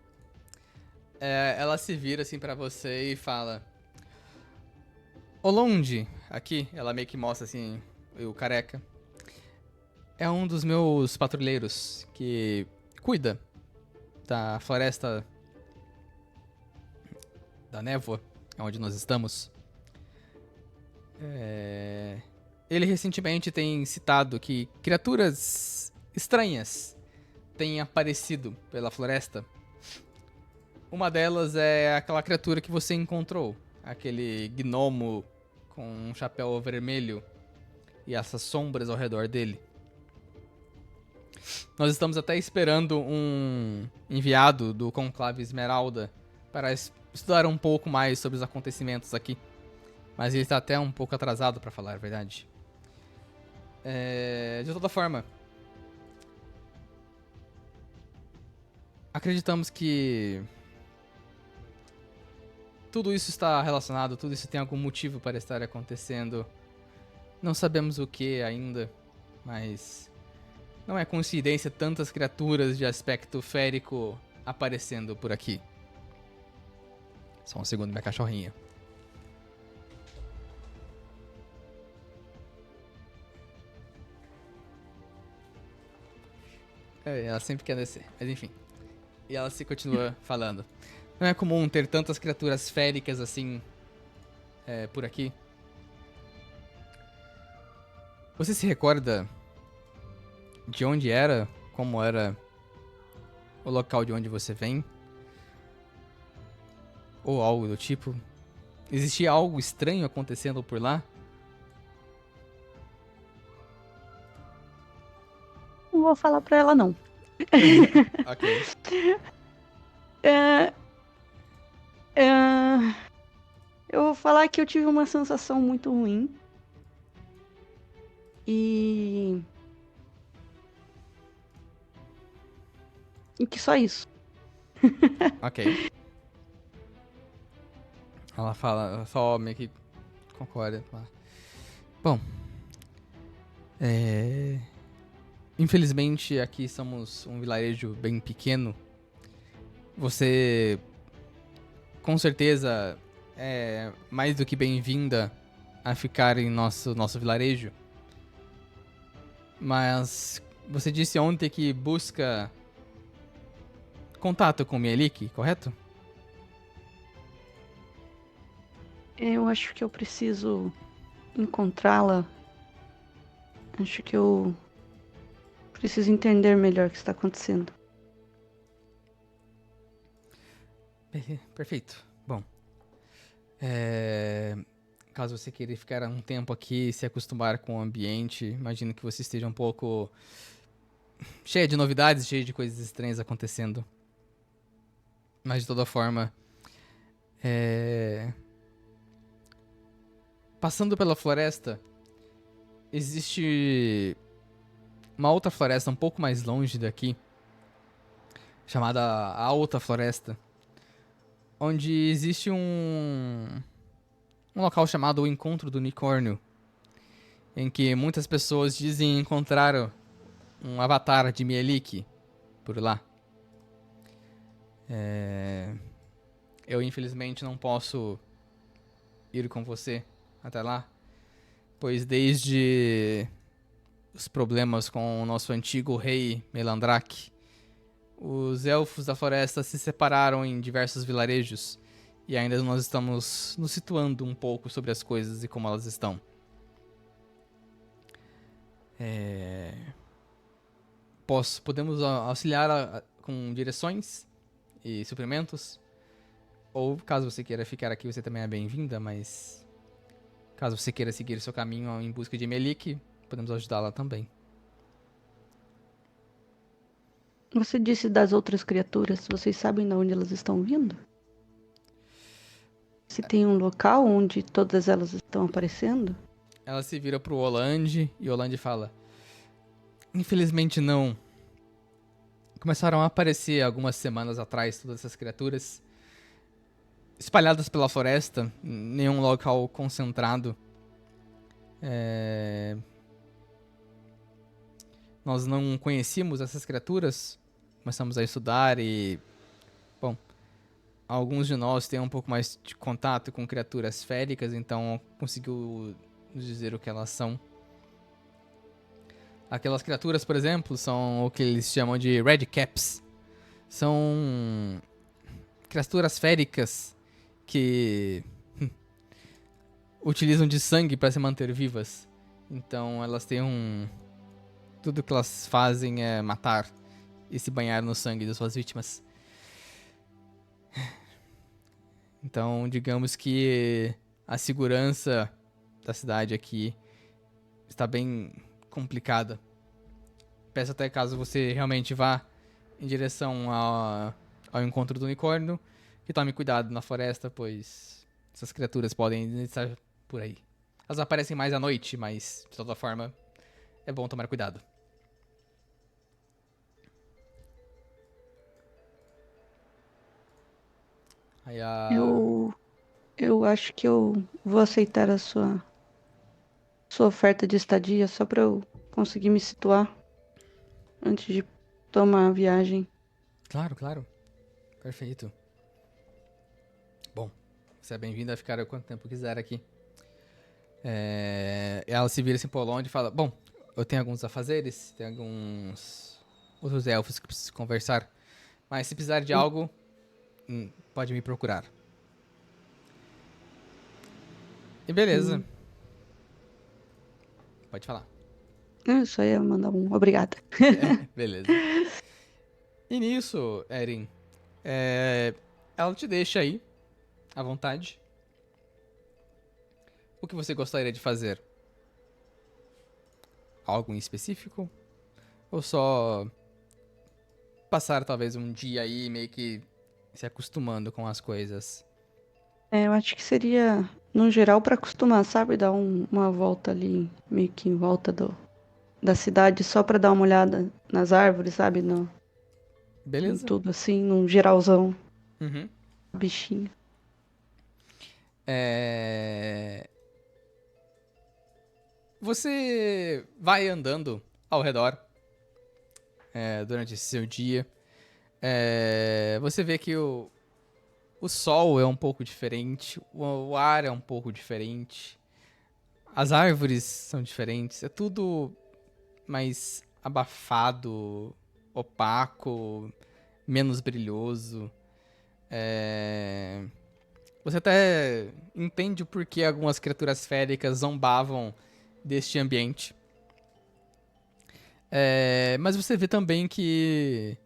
Speaker 1: Ela se vira assim pra você e fala: Olonde, aqui, ela meio que mostra assim o careca. É um dos meus patrulheiros que cuida da floresta da névoa, onde nós estamos. Ele recentemente tem citado que criaturas estranhas têm aparecido pela floresta. Uma delas é aquela criatura que você encontrou, aquele gnomo com um chapéu vermelho e essas sombras ao redor dele. Nós estamos até esperando um enviado do Conclave Esmeralda para estudar um pouco mais sobre os acontecimentos aqui. Mas ele está até um pouco atrasado, para falar a verdade. De toda forma, acreditamos que tudo isso está relacionado, tudo isso tem algum motivo para estar acontecendo. Não sabemos o que ainda, mas não é coincidência tantas criaturas de aspecto férico aparecendo por aqui. Só um segundo, minha cachorrinha. Ela sempre quer descer, mas enfim. E ela se continua falando. Não é comum ter tantas criaturas féricas assim por aqui. Você se recorda de onde era? Como era o local de onde você vem? Ou algo do tipo? Existia algo estranho acontecendo por lá?
Speaker 2: Não vou falar pra ela, não.
Speaker 1: Ok.
Speaker 2: É, é, eu vou falar que eu tive uma sensação muito ruim. E. E que só isso.
Speaker 1: Ok. Ela fala, só meio que concorda. Bom, infelizmente aqui somos um vilarejo bem pequeno. Você, com certeza, é mais do que bem-vinda a ficar em nosso vilarejo. Mas você disse ontem que busca contato com Mielik, correto?
Speaker 2: Eu acho que eu preciso encontrá-la. Acho que eu preciso entender melhor o que está acontecendo.
Speaker 1: Perfeito. Bom, caso você queira ficar um tempo aqui, se acostumar com o ambiente, imagino que você esteja um pouco cheia de novidades, cheia de coisas estranhas acontecendo. Mas de toda forma, passando pela floresta, existe uma outra floresta um pouco mais longe daqui, chamada a Alta Floresta, onde existe um local chamado o Encontro do Unicórnio, em que muitas pessoas dizem encontrar um avatar de Mielik por lá. Eu infelizmente não posso ir com você até lá, pois desde os problemas com o nosso antigo rei Melandrak, os elfos da floresta se separaram em diversos vilarejos e ainda nós estamos nos situando um pouco sobre as coisas e como elas estão. Podemos auxiliar com direções e suprimentos, ou caso você queira ficar aqui, você também é bem-vinda, mas caso você queira seguir seu caminho em busca de Melik, podemos ajudá-la também.
Speaker 2: Você disse das outras criaturas. Vocês sabem de onde elas estão vindo? Se tem um local onde todas elas estão aparecendo?
Speaker 1: Ela se vira pro Oland e o Oland fala: infelizmente não. Começaram a aparecer algumas semanas atrás todas essas criaturas espalhadas pela floresta, em nenhum local concentrado. Nós não conhecíamos essas criaturas, começamos a estudar e, bom, alguns de nós têm um pouco mais de contato com criaturas féricas, então conseguiu nos dizer o que elas são. Aquelas criaturas, por exemplo, são o que eles chamam de Red Caps. São criaturas féricas que utilizam de sangue para se manter vivas. Então elas têm tudo que elas fazem é matar e se banhar no sangue das suas vítimas. Então, digamos que a segurança da cidade aqui está bem complicada. Peço até caso você realmente vá em direção ao encontro do unicórnio, que tome cuidado na floresta, pois essas criaturas podem estar por aí. Elas aparecem mais à noite, mas de toda forma é bom tomar cuidado. Aí
Speaker 2: Eu acho que eu vou aceitar a sua oferta de estadia só para eu conseguir me situar antes de tomar a viagem.
Speaker 1: Claro, claro. Perfeito. Bom, você é bem-vindo a ficar quanto tempo quiser aqui. Ela se vira assim pro Lond e fala: bom, eu tenho alguns afazeres, tem alguns outros elfos que preciso conversar, Mas se precisar de algo, pode me procurar. E beleza. Pode falar.
Speaker 2: Eu só ia mandar um obrigada.
Speaker 1: Beleza. E nisso, Erin, ela te deixa aí, à vontade. O que você gostaria de fazer? Algo em específico? Ou só passar talvez um dia aí meio que se acostumando com as coisas?
Speaker 2: Eu acho que seria, no geral, pra acostumar, sabe? Dar uma volta ali, meio que em volta da cidade, só pra dar uma olhada nas árvores, sabe? Em
Speaker 1: Beleza?
Speaker 2: tudo assim, num geralzão,
Speaker 1: Uhum.
Speaker 2: bichinho.
Speaker 1: Você vai andando ao redor durante esse seu dia. Você vê que o sol é um pouco diferente, o ar é um pouco diferente, as árvores são diferentes, é tudo mais abafado, opaco, menos brilhoso. Você até entende o porquê algumas criaturas féricas zombavam deste ambiente. Mas você vê também que,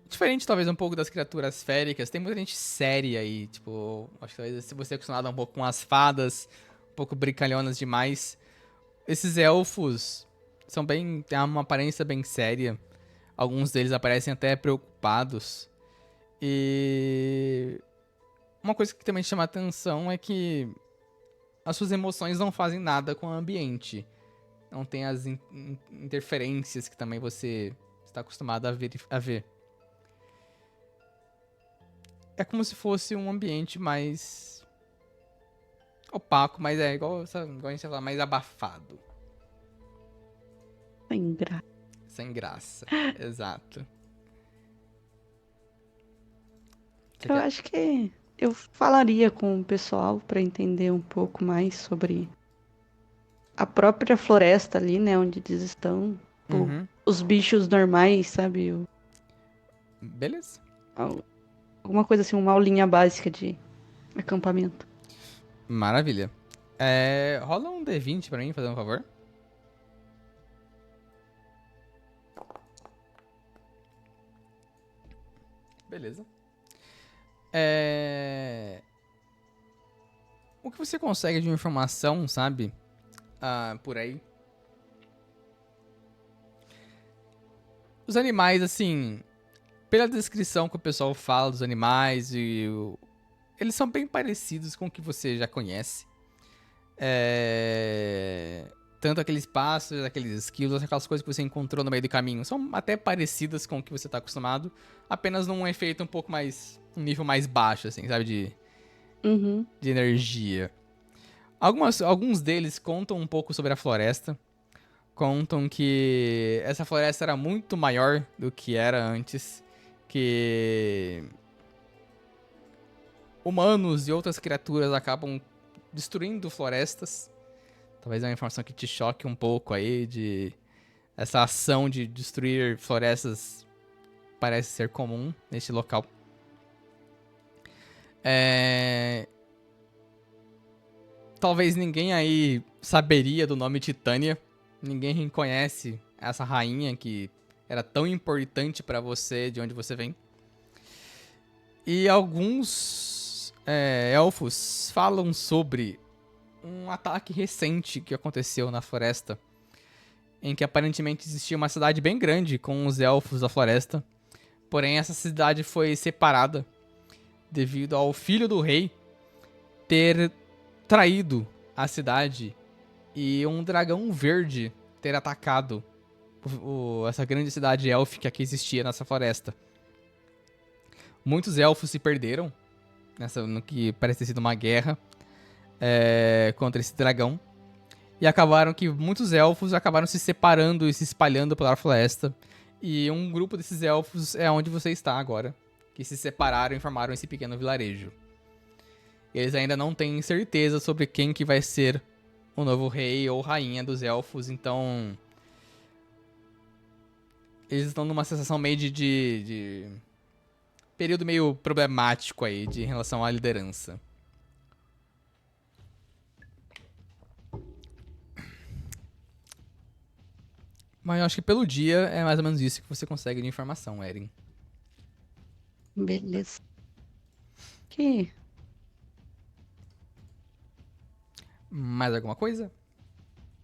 Speaker 1: diferente talvez um pouco das criaturas féricas, tem muita gente séria aí, tipo, acho que talvez se você é acostumado um pouco com as fadas, um pouco brincalhonas demais, esses elfos têm uma aparência bem séria. Alguns deles aparecem até preocupados. E uma coisa que também chama atenção é que as suas emoções não fazem nada com o ambiente. Não tem as interferências que também você está acostumado a ver. É como se fosse um ambiente mais opaco, mas igual a gente fala, mais abafado.
Speaker 2: Sem graça.
Speaker 1: Sem graça. Exato. Você
Speaker 2: Eu
Speaker 1: quer?
Speaker 2: acho que eu falaria com o pessoal pra entender um pouco mais sobre a própria floresta ali, né, onde eles estão.
Speaker 1: Uhum.
Speaker 2: Os bichos normais, sabe?
Speaker 1: Beleza.
Speaker 2: Alguma coisa assim, uma aulinha básica de acampamento.
Speaker 1: Maravilha. Rola um D20 pra mim, fazer um favor. Beleza. O que você consegue de informação, sabe? Por aí. Os animais, assim, pela descrição que o pessoal fala dos animais, eles são bem parecidos com o que você já conhece. Tanto aqueles pássaros, aqueles esquilos, aquelas coisas que você encontrou no meio do caminho, são até parecidas com o que você tá acostumado, apenas num efeito um pouco mais, um nível mais baixo, assim, sabe,
Speaker 2: Uhum.
Speaker 1: de energia. Alguns deles contam um pouco sobre a floresta. Contam que essa floresta era muito maior do que era antes. Que humanos e outras criaturas acabam destruindo florestas. Talvez é uma informação que te choque um pouco aí de essa ação de destruir florestas parece ser comum neste local. Talvez ninguém aí saberia do nome Titânia. Ninguém reconhece essa rainha que era tão importante pra você de onde você vem. E alguns elfos falam sobre um ataque recente que aconteceu na floresta, em que aparentemente existia uma cidade bem grande com os elfos da floresta. Porém, essa cidade foi separada devido ao filho do rei ter traído a cidade e um dragão verde ter atacado essa grande cidade élfica que existia nessa floresta. Muitos elfos se perderam no que parece ter sido uma guerra contra esse dragão. E acabaram que muitos elfos acabaram se separando e se espalhando pela floresta. E um grupo desses elfos é onde você está agora, que se separaram e formaram esse pequeno vilarejo. Eles ainda não têm certeza sobre quem que vai ser o novo rei ou rainha dos elfos, então Eles estão numa sensação meio de período meio problemático aí de em relação à liderança. Mas eu acho que pelo dia é mais ou menos isso que você consegue de informação, Eren.
Speaker 2: Beleza. Que
Speaker 1: Mais alguma coisa?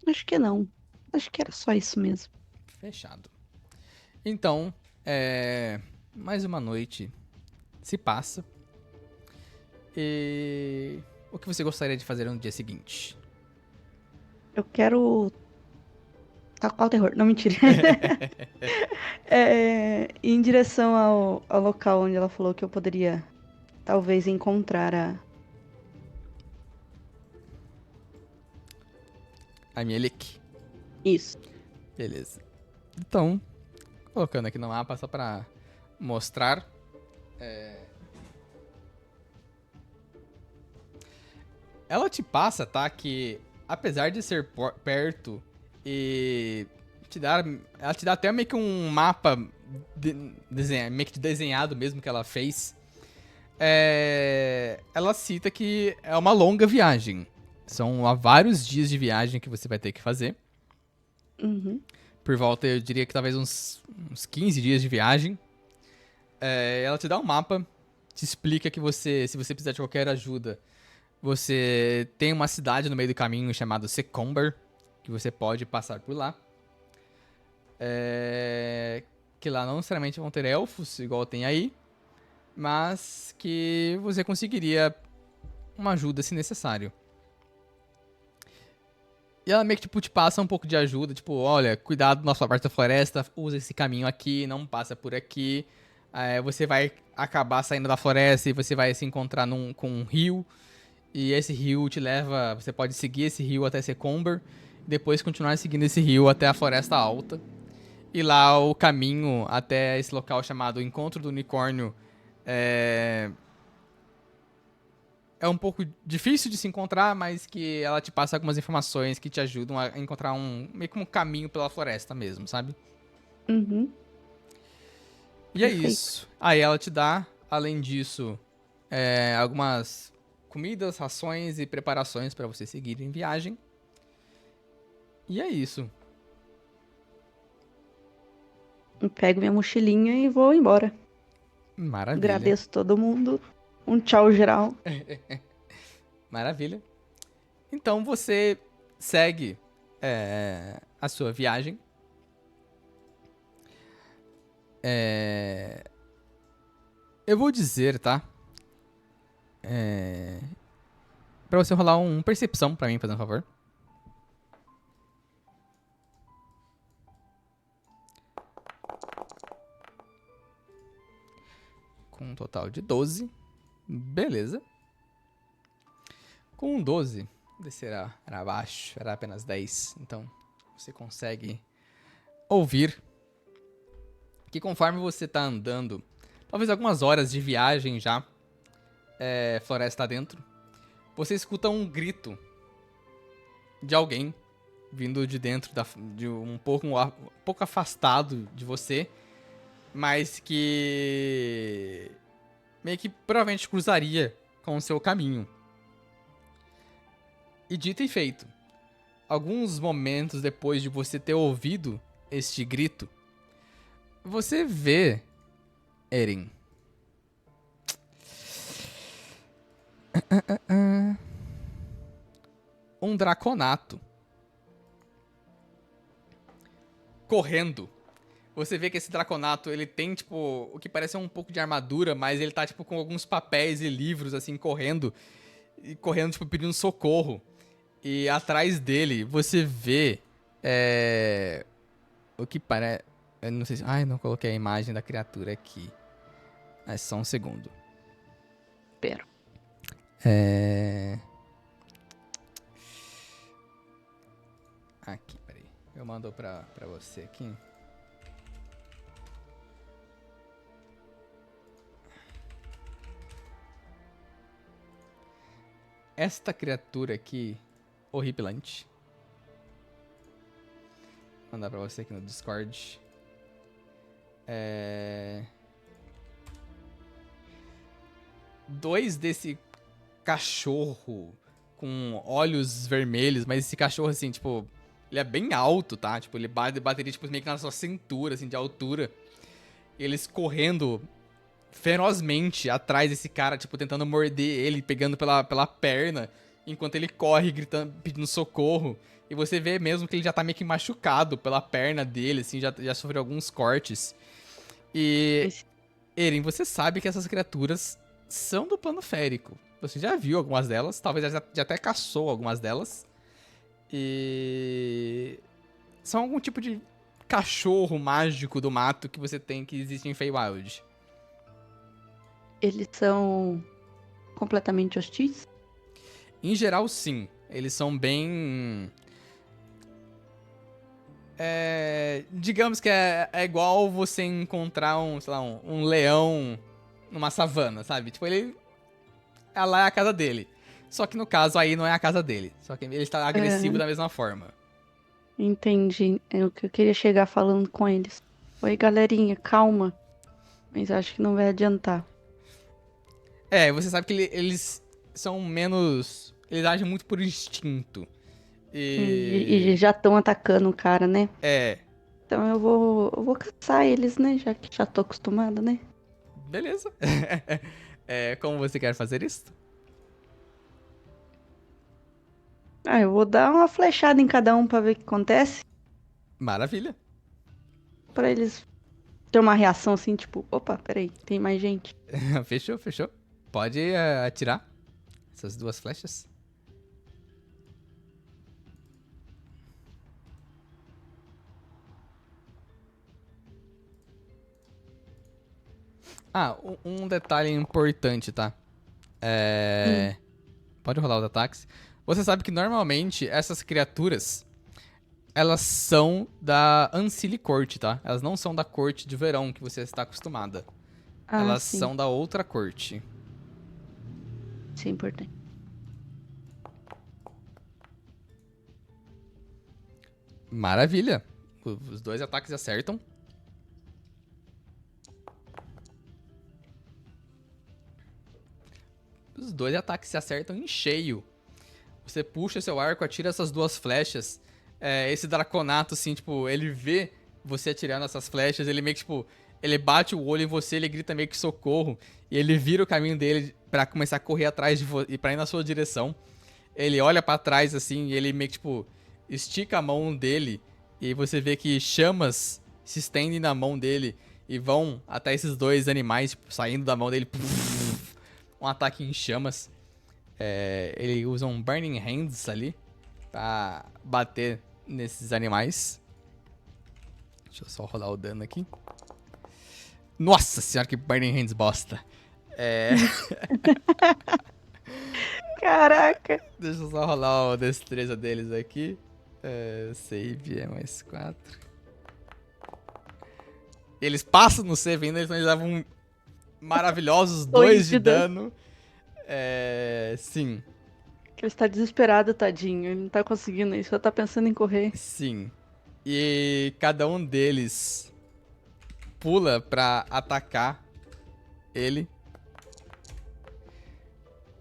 Speaker 2: acho que não. Acho que era só isso mesmo.
Speaker 1: Fechado. Então, mais uma noite se passa. E o que você gostaria de fazer no dia seguinte?
Speaker 2: Eu quero tacar o terror. Não, mentira. Ir em direção ao local onde ela falou que eu poderia talvez encontrar a.
Speaker 1: A Mielik.
Speaker 2: Isso.
Speaker 1: Beleza. Então, colocando aqui no mapa só pra mostrar. Ela te passa, tá? Que apesar de ser perto e ela te dá até meio que um mapa meio que desenhado mesmo que ela fez. Ela cita que é uma longa viagem. São há vários dias de viagem que você vai ter que fazer.
Speaker 2: Uhum.
Speaker 1: Por volta, eu diria que talvez uns 15 dias de viagem. Ela te dá um mapa, te explica que se você precisar de qualquer ajuda, você tem uma cidade no meio do caminho chamada Secomber, que você pode passar por lá. Que lá não necessariamente vão ter elfos, igual tem aí, mas que você conseguiria uma ajuda se necessário. E ela meio que tipo, te passa um pouco de ajuda, tipo, olha, cuidado na sua parte da floresta, usa esse caminho aqui, não passa por aqui. Você vai acabar saindo da floresta e você vai se encontrar com um rio. E esse rio te leva. Você pode seguir esse rio até Secomber. E depois continuar seguindo esse rio até a Floresta Alta. E lá o caminho até esse local chamado Encontro do Unicórnio é um pouco difícil de se encontrar, mas que ela te passa algumas informações que te ajudam a encontrar meio que um caminho pela floresta mesmo, sabe?
Speaker 2: Uhum.
Speaker 1: E é
Speaker 2: Perfeito.
Speaker 1: isso. Aí ela te dá, além disso, algumas comidas, rações e preparações para você seguir em viagem. E é isso.
Speaker 2: Eu pego minha mochilinha e vou embora.
Speaker 1: Maravilha.
Speaker 2: Agradeço todo mundo. Um tchau geral.
Speaker 1: Maravilha. Então você segue a sua viagem. Eu vou dizer, tá? Pra você rolar um percepção pra mim, fazendo um favor. Com um total de 12. Beleza. Com um 12, descerá para baixo, era apenas 10. Então você consegue ouvir que conforme você tá andando, talvez algumas horas de viagem já, floresta dentro, você escuta um grito de alguém vindo de dentro de um pouco afastado de você, mas que meio que provavelmente cruzaria com o seu caminho. E dito e feito, alguns momentos depois de você ter ouvido este grito, você vê, Eren, um draconato correndo. Você vê que esse draconato, ele tem, tipo, o que parece um pouco de armadura, mas ele tá, tipo, com alguns papéis e livros, assim, correndo. E correndo, tipo, pedindo socorro. E atrás dele, você vê o que parece... Eu não sei se... Ai, não coloquei a imagem da criatura aqui. É só um segundo.
Speaker 2: Espero.
Speaker 1: Aqui, peraí. Eu mando pra você aqui. Esta criatura aqui, horripilante. Vou mandar pra você aqui no Discord. Dois desse cachorro com olhos vermelhos, mas esse cachorro, assim, tipo, ele é bem alto, tá? Tipo, ele bateria, tipo, meio que na sua cintura, assim, de altura. E eles correndo ferozmente atrás desse cara, tipo, tentando morder ele, pegando pela perna, enquanto ele corre, gritando, pedindo socorro. E você vê mesmo que ele já tá meio que machucado pela perna dele, assim, já sofreu alguns cortes. E,
Speaker 2: Esse-
Speaker 1: Eren, você sabe que essas criaturas são do plano férico. Você já viu algumas delas, talvez já até caçou algumas delas. E são algum tipo de cachorro mágico do mato que você tem que existe em Feywild.
Speaker 2: Eles são completamente hostis?
Speaker 1: Em geral, sim. Eles são bem. Digamos que é igual você encontrar sei lá, um leão numa savana, sabe? Tipo, lá é a casa dele. Só que no caso aí não é a casa dele. Só que ele está agressivo da mesma forma.
Speaker 2: Entendi. É o que eu queria chegar falando com eles. Oi, galerinha, calma. Mas acho que não vai adiantar.
Speaker 1: Você sabe que eles são menos. Eles agem muito por instinto.
Speaker 2: E
Speaker 1: E.
Speaker 2: já estão atacando o cara, né?
Speaker 1: É.
Speaker 2: Então eu vou caçar eles, né? Já que já tô acostumada, né?
Speaker 1: Beleza. Como você quer fazer isso?
Speaker 2: Ah, eu vou dar uma flechada em cada um pra ver o que acontece.
Speaker 1: Maravilha.
Speaker 2: Pra eles ter uma reação assim, tipo, opa, peraí, tem mais gente.
Speaker 1: Fechou, fechou. Pode atirar essas duas flechas. Ah, um detalhe importante, tá?
Speaker 2: Hum.
Speaker 1: Pode rolar os ataques. Você sabe que normalmente essas criaturas, elas são da Ancile Corte, tá? Elas não são da corte de verão que você está acostumada.
Speaker 2: Ah,
Speaker 1: Elas
Speaker 2: sim.
Speaker 1: são da outra corte.
Speaker 2: Isso é importante.
Speaker 1: Maravilha. Os dois ataques acertam. Os dois ataques se acertam em cheio. Você puxa seu arco, atira essas duas flechas. Esse Draconato, assim, tipo, ele vê você atirando essas flechas, ele meio que, tipo, ele bate o olho em você, ele grita meio que socorro, e ele vira o caminho dele pra começar a correr atrás de você e pra ir na sua direção. Ele olha pra trás, assim, e ele meio que, tipo, estica a mão dele, e você vê que chamas se estendem na mão dele e vão até esses dois animais, tipo, saindo da mão dele. Um ataque em chamas. Ele usa um Burning Hands ali pra bater nesses animais. Deixa eu só rolar o dano aqui. Nossa senhora, que Burning Hands bosta.
Speaker 2: Caraca!
Speaker 1: Deixa eu só rolar a destreza deles aqui. Save é mais 4. Eles passam no save ainda, eles levam maravilhosos 2
Speaker 2: Dois
Speaker 1: de
Speaker 2: de dano.
Speaker 1: dano. Sim,
Speaker 2: Ele está desesperado, tadinho. Ele não tá conseguindo, ele só tá pensando em correr.
Speaker 1: sim. E cada um deles pula pra atacar ele.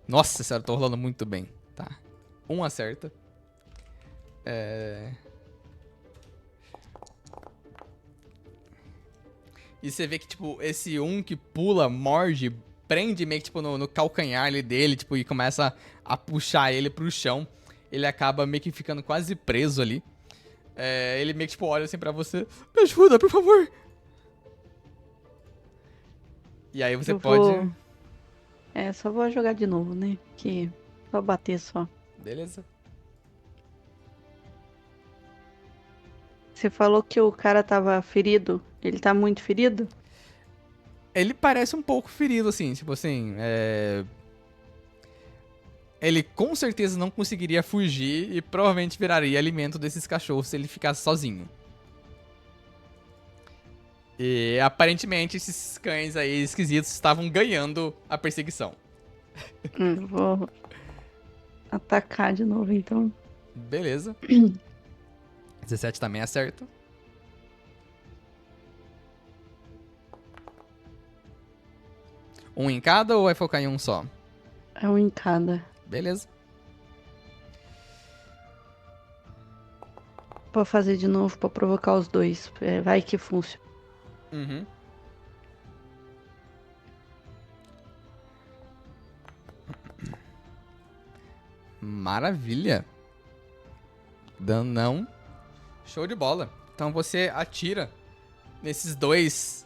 Speaker 1: Nossa senhora, tô rolando muito bem. Tá. Um acerta. E você vê que, tipo, esse um que pula, morde, prende meio que, tipo, no calcanhar ali dele, tipo, e começa a puxar ele pro chão. Ele acaba meio que ficando quase preso ali. Ele meio que, tipo, olha assim pra você. Me ajuda, por favor. E aí você
Speaker 2: Eu
Speaker 1: pode...
Speaker 2: vou. Só vou jogar de novo, né? Que só bater só.
Speaker 1: Beleza.
Speaker 2: Você falou que o cara tava ferido. Ele tá muito ferido?
Speaker 1: Ele parece um pouco ferido, assim, tipo assim, ele com certeza não conseguiria fugir e provavelmente viraria alimento desses cachorros se ele ficasse sozinho. E aparentemente esses cães aí esquisitos estavam ganhando a perseguição.
Speaker 2: Vou atacar de novo, então.
Speaker 1: Beleza. 17 também acerta. Um em cada ou vai focar em um só?
Speaker 2: É um em cada.
Speaker 1: Beleza.
Speaker 2: Vou fazer de novo pra provocar os dois. Vai que funciona.
Speaker 1: Uhum. Maravilha. Danão. Show de bola. Então você atira nesses dois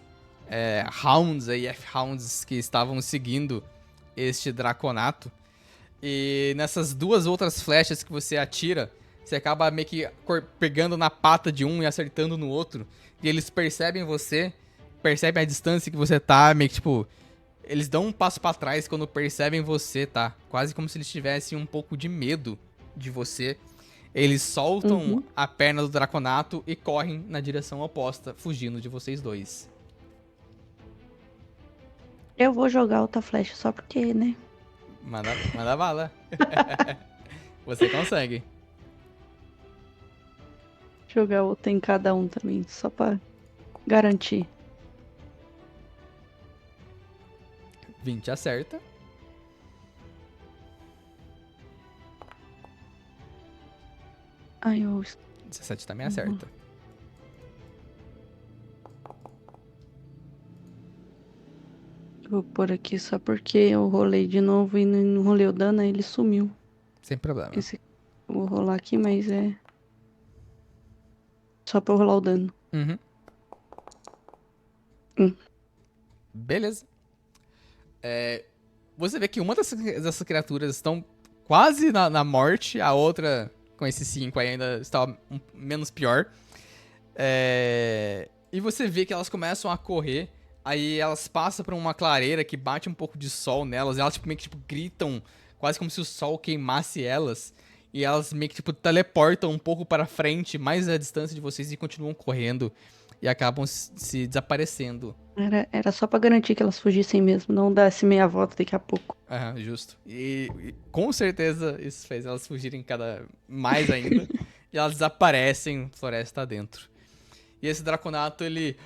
Speaker 1: rounds aí, F-rounds que estavam seguindo este Draconato. E nessas duas outras flechas que você atira, você acaba meio que pegando na pata de um e acertando no outro. E eles percebem você, percebem a distância que você tá, meio que tipo... Eles dão um passo pra trás quando percebem você, tá? Quase como se eles tivessem um pouco de medo de você. Eles soltam
Speaker 2: Uhum.
Speaker 1: a perna do Draconato e correm na direção oposta, fugindo de vocês dois.
Speaker 2: Eu vou jogar outra flecha só porque, né?
Speaker 1: Manda bala. Você consegue.
Speaker 2: Jogar outra em cada um também, só pra garantir.
Speaker 1: 20 acerta.
Speaker 2: Ai, eu
Speaker 1: 17 também acerta.
Speaker 2: vou pôr aqui só porque eu rolei de novo e não rolei o dano, aí ele sumiu.
Speaker 1: Sem problema.
Speaker 2: Esse eu vou rolar aqui, mas é só pra eu rolar o dano.
Speaker 1: Uhum.
Speaker 2: Hum.
Speaker 1: Beleza. Você vê que uma dessas criaturas estão quase na morte, a outra, com esse 5 ainda, está menos pior. E você vê que elas começam a correr, aí elas passam por uma clareira que bate um pouco de sol nelas, e elas tipo, meio que tipo, gritam, quase como se o sol queimasse elas. E elas meio que tipo, teleportam um pouco para frente, mais a distância de vocês, e continuam correndo. E acabam se desaparecendo.
Speaker 2: Era só pra garantir que elas fugissem mesmo, não desse meia volta daqui a pouco.
Speaker 1: Aham, justo. E com certeza isso fez elas fugirem cada mais ainda. E elas desaparecem, floresta dentro. E esse Draconato, ele...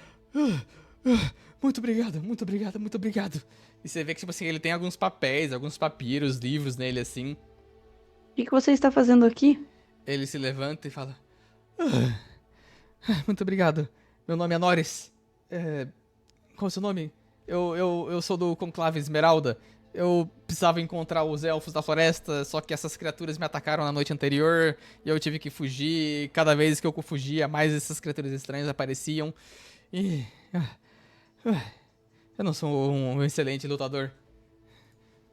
Speaker 1: muito obrigado, muito obrigado, muito obrigado. E você vê que, tipo assim, ele tem alguns papéis, alguns papiros, livros nele, assim.
Speaker 2: O que você está fazendo aqui?
Speaker 1: Ele se levanta e fala... muito obrigado. Meu nome é Norris. Qual é o seu nome? Eu sou do Conclave Esmeralda. Eu precisava encontrar os elfos da floresta, só que essas criaturas me atacaram na noite anterior e eu tive que fugir. Cada vez que eu fugia, mais essas criaturas estranhas apareciam. E. Eu não sou um excelente lutador.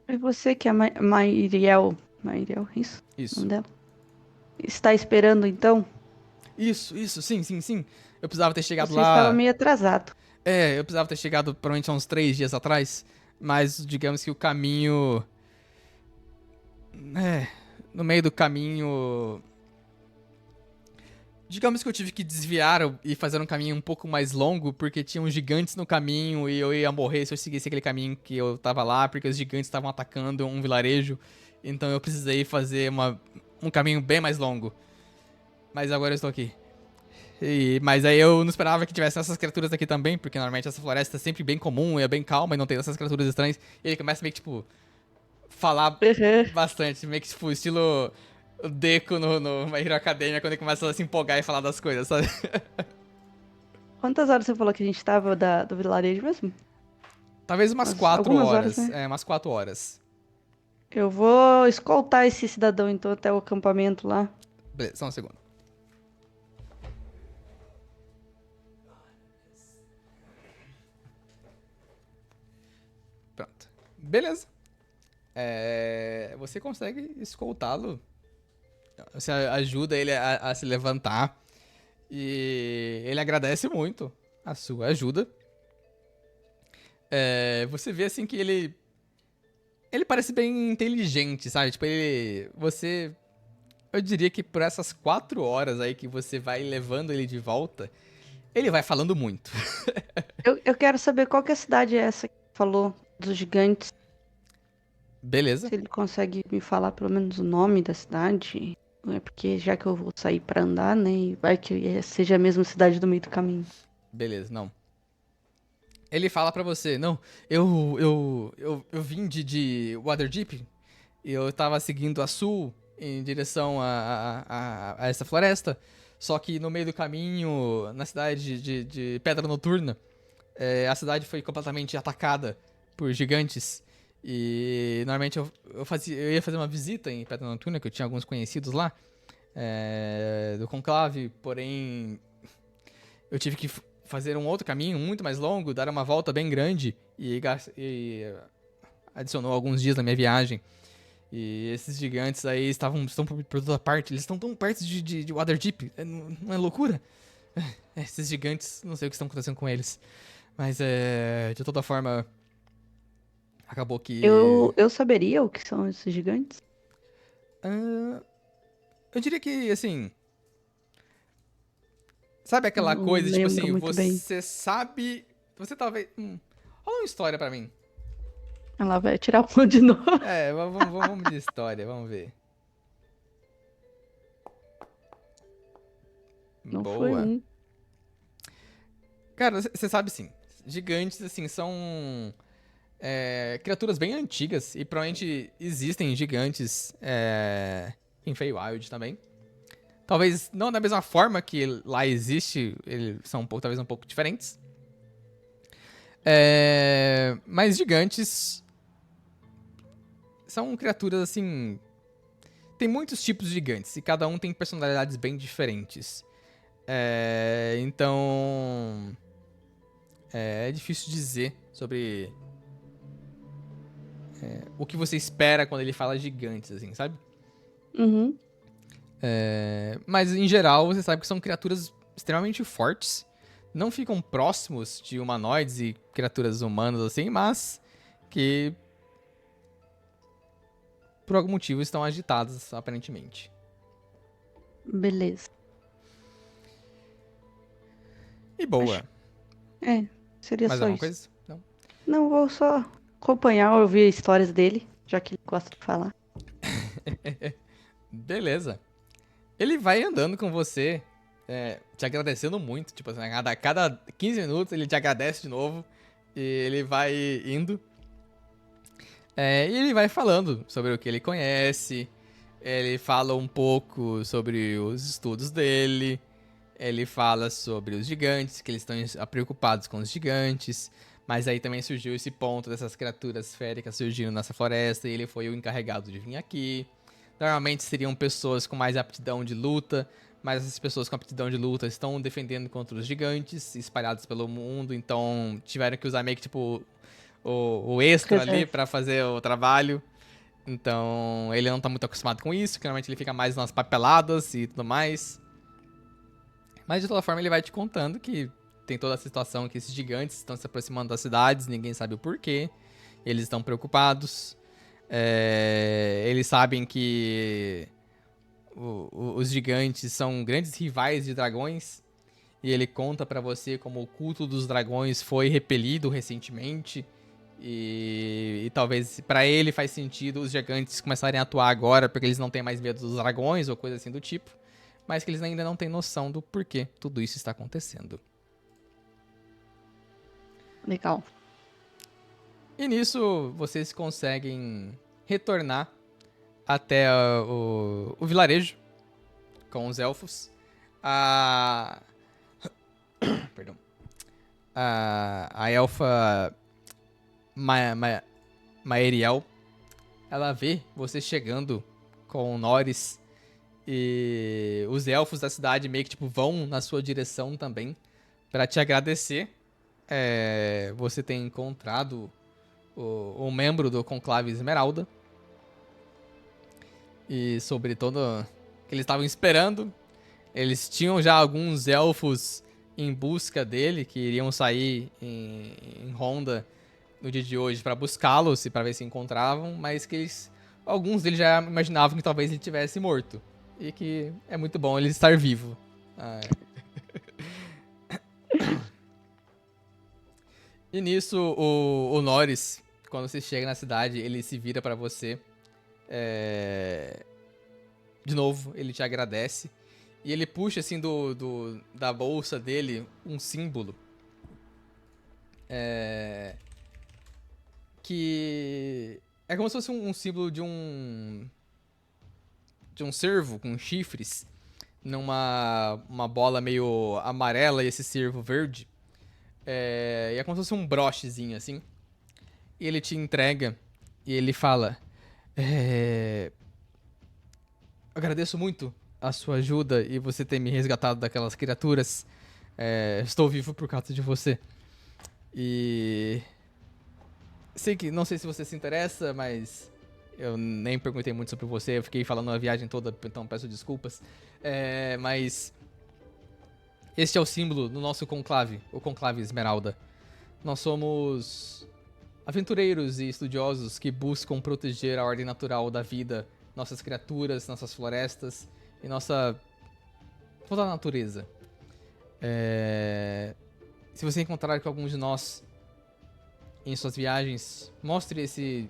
Speaker 2: É você que é a Mairiel. Mairiel, isso? O
Speaker 1: Isso.
Speaker 2: nome dela? Está esperando então?
Speaker 1: Isso, sim. Eu precisava ter chegado
Speaker 2: Você estava
Speaker 1: lá.
Speaker 2: meio atrasado.
Speaker 1: Eu precisava ter chegado provavelmente há uns 3 dias atrás. Mas digamos que o caminho. No meio do caminho. Digamos que eu tive que desviar e fazer um caminho um pouco mais longo, porque tinham gigantes no caminho e eu ia morrer se eu seguisse aquele caminho que eu tava lá, porque os gigantes estavam atacando um vilarejo. Então eu precisei fazer um caminho bem mais longo. Mas agora eu estou aqui. Mas aí eu não esperava que tivesse essas criaturas aqui também, porque normalmente essa floresta é sempre bem comum, é bem calma e não tem essas criaturas estranhas. E ele começa meio que, tipo, falar
Speaker 2: Uhum.
Speaker 1: bastante, meio que, tipo, estilo Deco no My Hero Academia, quando ele começa a se empolgar e falar das coisas, sabe?
Speaker 2: Quantas horas você falou que a gente tava do vilarejo mesmo?
Speaker 1: Talvez umas 4
Speaker 2: Algumas horas,
Speaker 1: horas.
Speaker 2: né?
Speaker 1: Umas 4 horas.
Speaker 2: Eu vou escoltar esse cidadão então até o acampamento lá.
Speaker 1: Beleza, só um segundo. Pronto. Beleza. Você consegue escoltá-lo. Você ajuda ele a se levantar. E ele agradece muito a sua ajuda. Você vê assim que ele. Ele parece bem inteligente, sabe? Tipo, ele. Você. Eu diria que por essas 4 horas aí que você vai levando ele de volta, ele vai falando muito.
Speaker 2: Eu quero saber qual que é a cidade é essa que falou dos gigantes.
Speaker 1: Beleza.
Speaker 2: Se ele consegue me falar pelo menos o nome da cidade. É porque já que eu vou sair pra andar, né? Vai que seja a mesma cidade do meio do caminho.
Speaker 1: Beleza, não. Ele fala pra você, não, eu vim de Waterdeep e eu tava seguindo a sul em direção a essa floresta, só que no meio do caminho, na cidade de Pedra Noturna, a cidade foi completamente atacada por gigantes. E normalmente eu ia fazer uma visita em Pedra Noturna, que eu tinha alguns conhecidos lá, do Conclave, porém eu tive que fazer um outro caminho muito mais longo, dar uma volta bem grande e adicionou alguns dias na minha viagem. E esses gigantes aí estão por toda parte, eles estão tão perto de Waterdeep, não é loucura? Esses gigantes, não sei o que está acontecendo com eles. Mas de toda forma, acabou que.
Speaker 2: Eu saberia o que são esses gigantes?
Speaker 1: ah, eu diria que, assim. Sabe aquela
Speaker 2: Não
Speaker 1: coisa, tipo
Speaker 2: lembro
Speaker 1: assim,
Speaker 2: muito bem.
Speaker 1: você sabe. Você talvez. Rola uma história pra mim.
Speaker 2: Ela vai tirar o de novo.
Speaker 1: Vamos de história, vamos ver.
Speaker 2: Não foi
Speaker 1: Boa.
Speaker 2: um.
Speaker 1: Cara, você sabe sim. Gigantes, assim, são criaturas bem antigas. E provavelmente existem gigantes em Feywild também. Talvez não da mesma forma que lá existe, eles são talvez um pouco diferentes. Mas gigantes são criaturas assim. Tem muitos tipos de gigantes e cada um tem personalidades bem diferentes. Então. É difícil dizer sobre o que você espera quando ele fala gigantes, assim, sabe?
Speaker 2: Uhum.
Speaker 1: Mas em geral, você sabe que são criaturas extremamente fortes. Não ficam próximos de humanoides e criaturas humanas, assim, mas que por algum motivo estão agitadas, aparentemente.
Speaker 2: Beleza.
Speaker 1: E
Speaker 2: Acho.
Speaker 1: boa.
Speaker 2: Seria
Speaker 1: Mais
Speaker 2: só
Speaker 1: alguma
Speaker 2: isso.
Speaker 1: coisa? Não?
Speaker 2: Não, vou só acompanhar, ouvir histórias dele, já que ele gosta de falar.
Speaker 1: Beleza. Ele vai andando com você, te agradecendo muito. Tipo assim, a cada 15 minutos ele te agradece de novo. E ele vai indo. E ele vai falando sobre o que ele conhece. Ele fala um pouco sobre os estudos dele. Ele fala sobre os gigantes, que eles estão preocupados com os gigantes. Mas aí também surgiu esse ponto dessas criaturas féricas surgindo nessa floresta. E ele foi o encarregado de vir aqui. Normalmente seriam pessoas com mais aptidão de luta. Mas essas pessoas com aptidão de luta estão defendendo contra os gigantes espalhados pelo mundo. Então tiveram que usar meio que tipo o extra ali
Speaker 2: Reserva.
Speaker 1: pra fazer o trabalho. Então, ele não tá muito acostumado com isso, que normalmente ele fica mais nas papeladas e tudo mais. Mas de toda forma, ele vai te contando que tem toda a situação que esses gigantes estão se aproximando das cidades, ninguém sabe o porquê. Eles estão preocupados. Eles sabem que os gigantes são grandes rivais de dragões. E ele conta pra você como o culto dos dragões foi repelido recentemente. E talvez pra ele faz sentido os gigantes começarem a atuar agora porque eles não têm mais medo dos dragões ou coisa assim do tipo. Mas que eles ainda não têm noção do porquê tudo isso está acontecendo.
Speaker 2: Legal.
Speaker 1: E nisso vocês conseguem retornar até o vilarejo com os elfos. A. Perdão. A elfa Maeriel, ela vê você chegando com o Norris e os elfos da cidade meio que tipo vão na sua direção também pra te agradecer. Você tem encontrado o membro do Conclave Esmeralda e sobre todo que eles estavam esperando. Eles tinham já alguns elfos em busca dele que iriam sair em ronda no dia de hoje pra buscá-los e pra ver se encontravam, mas que alguns deles já imaginavam que talvez ele tivesse morto e que é muito bom ele estar vivo. Ah, E nisso o Norris, quando você chega na cidade, ele se vira pra você. De novo, ele te agradece e ele puxa assim da bolsa dele um símbolo. É, que é como se fosse um símbolo de um cervo com chifres numa uma bola meio amarela e esse cervo verde. E é como se fosse um brochezinho assim. E ele te entrega e ele fala: é, agradeço muito a sua ajuda e você ter me resgatado daquelas criaturas. Estou vivo por causa de você. E sei que não sei se você se interessa, mas eu nem perguntei muito sobre você. Eu fiquei falando a viagem toda, então peço desculpas. Mas este é o símbolo do nosso conclave, o Conclave Esmeralda. Nós somos aventureiros e estudiosos que buscam proteger a ordem natural da vida, nossas criaturas, nossas florestas e toda a natureza. Se você encontrar com algum de nós em suas viagens, mostre esse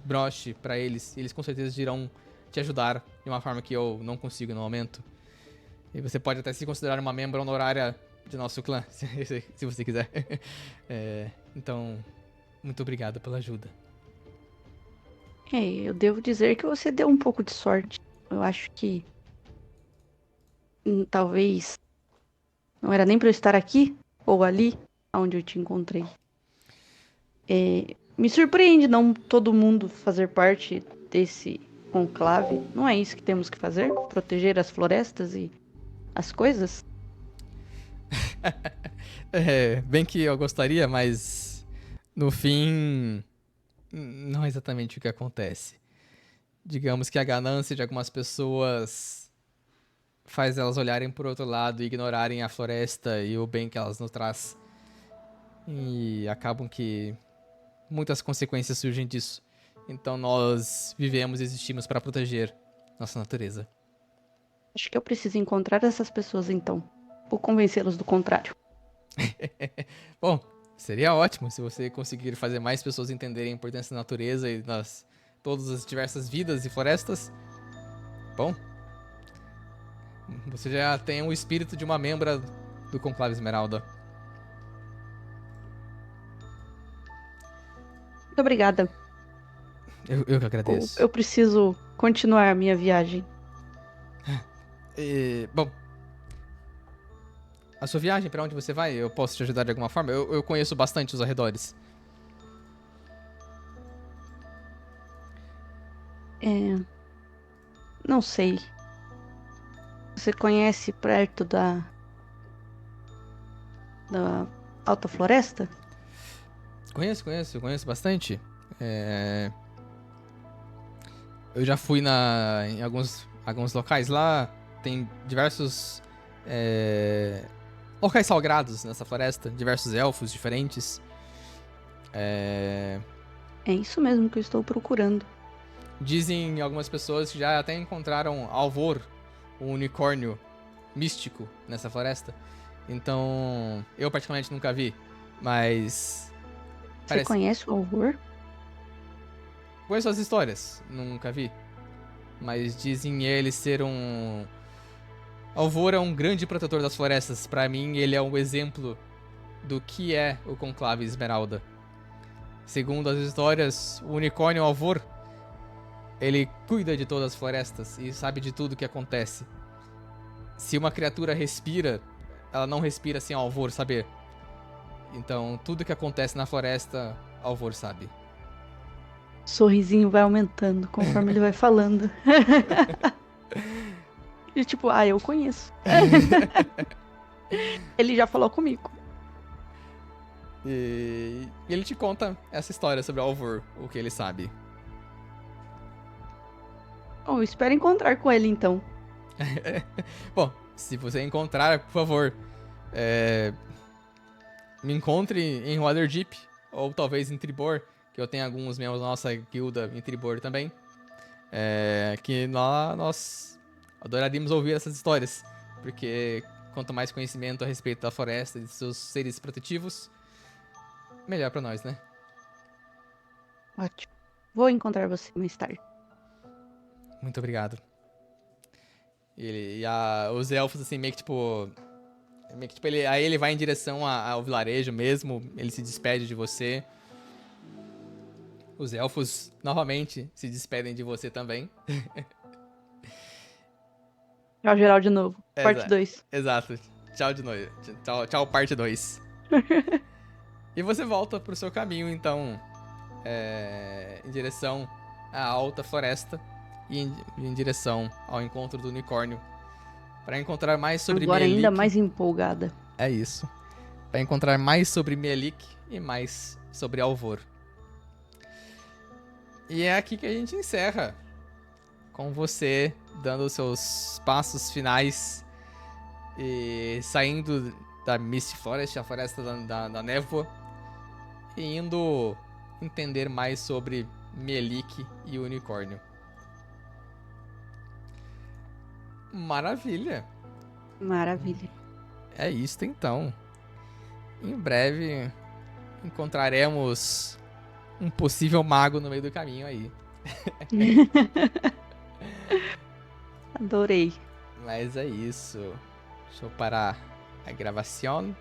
Speaker 1: broche pra eles. E eles com certeza irão te ajudar de uma forma que eu não consigo no momento. E você pode até se considerar uma membro honorária de nosso clã, se você quiser. Então, muito obrigado pela ajuda.
Speaker 2: Eu devo dizer que você deu um pouco de sorte. Eu acho que talvez não era nem pra eu estar aqui ou ali, onde eu te encontrei. Me surpreende não todo mundo fazer parte desse conclave. Não é isso que temos que fazer? Proteger as florestas e as coisas?
Speaker 1: Bem que eu gostaria, mas no fim, não é exatamente o que acontece. Digamos que a ganância de algumas pessoas faz elas olharem por outro lado e ignorarem a floresta e o bem que elas nos traz. E acabam que muitas consequências surgem disso. Então nós vivemos e existimos para proteger nossa natureza.
Speaker 2: Acho que eu preciso encontrar essas pessoas então. Ou convencê-las do contrário.
Speaker 1: Bom, seria ótimo se você conseguir fazer mais pessoas entenderem a importância da natureza e das todas as diversas vidas e florestas. Bom, você já tem o espírito de uma membra do Conclave Esmeralda.
Speaker 2: Muito obrigada.
Speaker 1: Eu que agradeço.
Speaker 2: Eu preciso continuar a minha viagem.
Speaker 1: Bom, a sua viagem, pra onde você vai? Eu posso te ajudar de alguma forma? Eu conheço bastante os arredores.
Speaker 2: Não sei. Você conhece perto da Alta Floresta?
Speaker 1: Conheço bastante. Eu já fui em alguns locais lá. Tem diversos locais sagrados nessa floresta. Diversos elfos diferentes.
Speaker 2: É isso mesmo que eu estou procurando.
Speaker 1: Dizem algumas pessoas que já até encontraram Alvor, um unicórnio místico nessa floresta. Então, eu particularmente nunca vi, mas
Speaker 2: Você conhece o Alvor?
Speaker 1: conheço as histórias, nunca vi. Mas dizem ele ser um Alvor é um grande protetor das florestas. Pra mim, ele é um exemplo do que é o Conclave Esmeralda. Segundo as histórias, o unicórnio Alvor, ele cuida de todas as florestas e sabe de tudo que acontece. Se uma criatura respira, ela não respira sem Alvor saber. Então, tudo que acontece na floresta, Alvor sabe.
Speaker 2: O sorrisinho vai aumentando conforme ele vai falando. E tipo, eu conheço. Ele já falou comigo.
Speaker 1: E ele te conta essa história sobre Alvor, o que ele sabe.
Speaker 2: Bom, eu espero encontrar com ele então.
Speaker 1: Bom, se você encontrar, por favor, me encontre em Waterdeep, ou talvez em Tribor, que eu tenho alguns membros da nossa guilda em Tribor também. Que nós adoraríamos ouvir essas histórias, porque quanto mais conhecimento a respeito da floresta e de seus seres protetivos, melhor pra nós, né?
Speaker 2: Ótimo. Vou encontrar você mais tarde.
Speaker 1: Muito obrigado. Os elfos, assim, meio que tipo. Meio que, tipo, aí ele vai em direção ao vilarejo mesmo, ele se despede de você. Os elfos, novamente, se despedem de você também.
Speaker 2: Tchau, geral, de novo. Parte 2.
Speaker 1: Exato. Tchau de noite. Tchau, parte 2. E você volta pro seu caminho, então, em direção à alta floresta e em direção ao encontro do unicórnio. Para encontrar mais sobre
Speaker 2: Agora
Speaker 1: Mielik.
Speaker 2: ainda mais empolgada.
Speaker 1: É isso. Para encontrar mais sobre Mielik e mais sobre Alvor. E é aqui que a gente encerra. Com você dando os seus passos finais e saindo da Mist Forest, a floresta da névoa, e indo entender mais sobre Mielik e o unicórnio. Maravilha!
Speaker 2: Maravilha.
Speaker 1: É isto então. Em breve encontraremos um possível mago no meio do caminho aí.
Speaker 2: Adorei.
Speaker 1: Mas é isso. Deixa eu parar a gravação.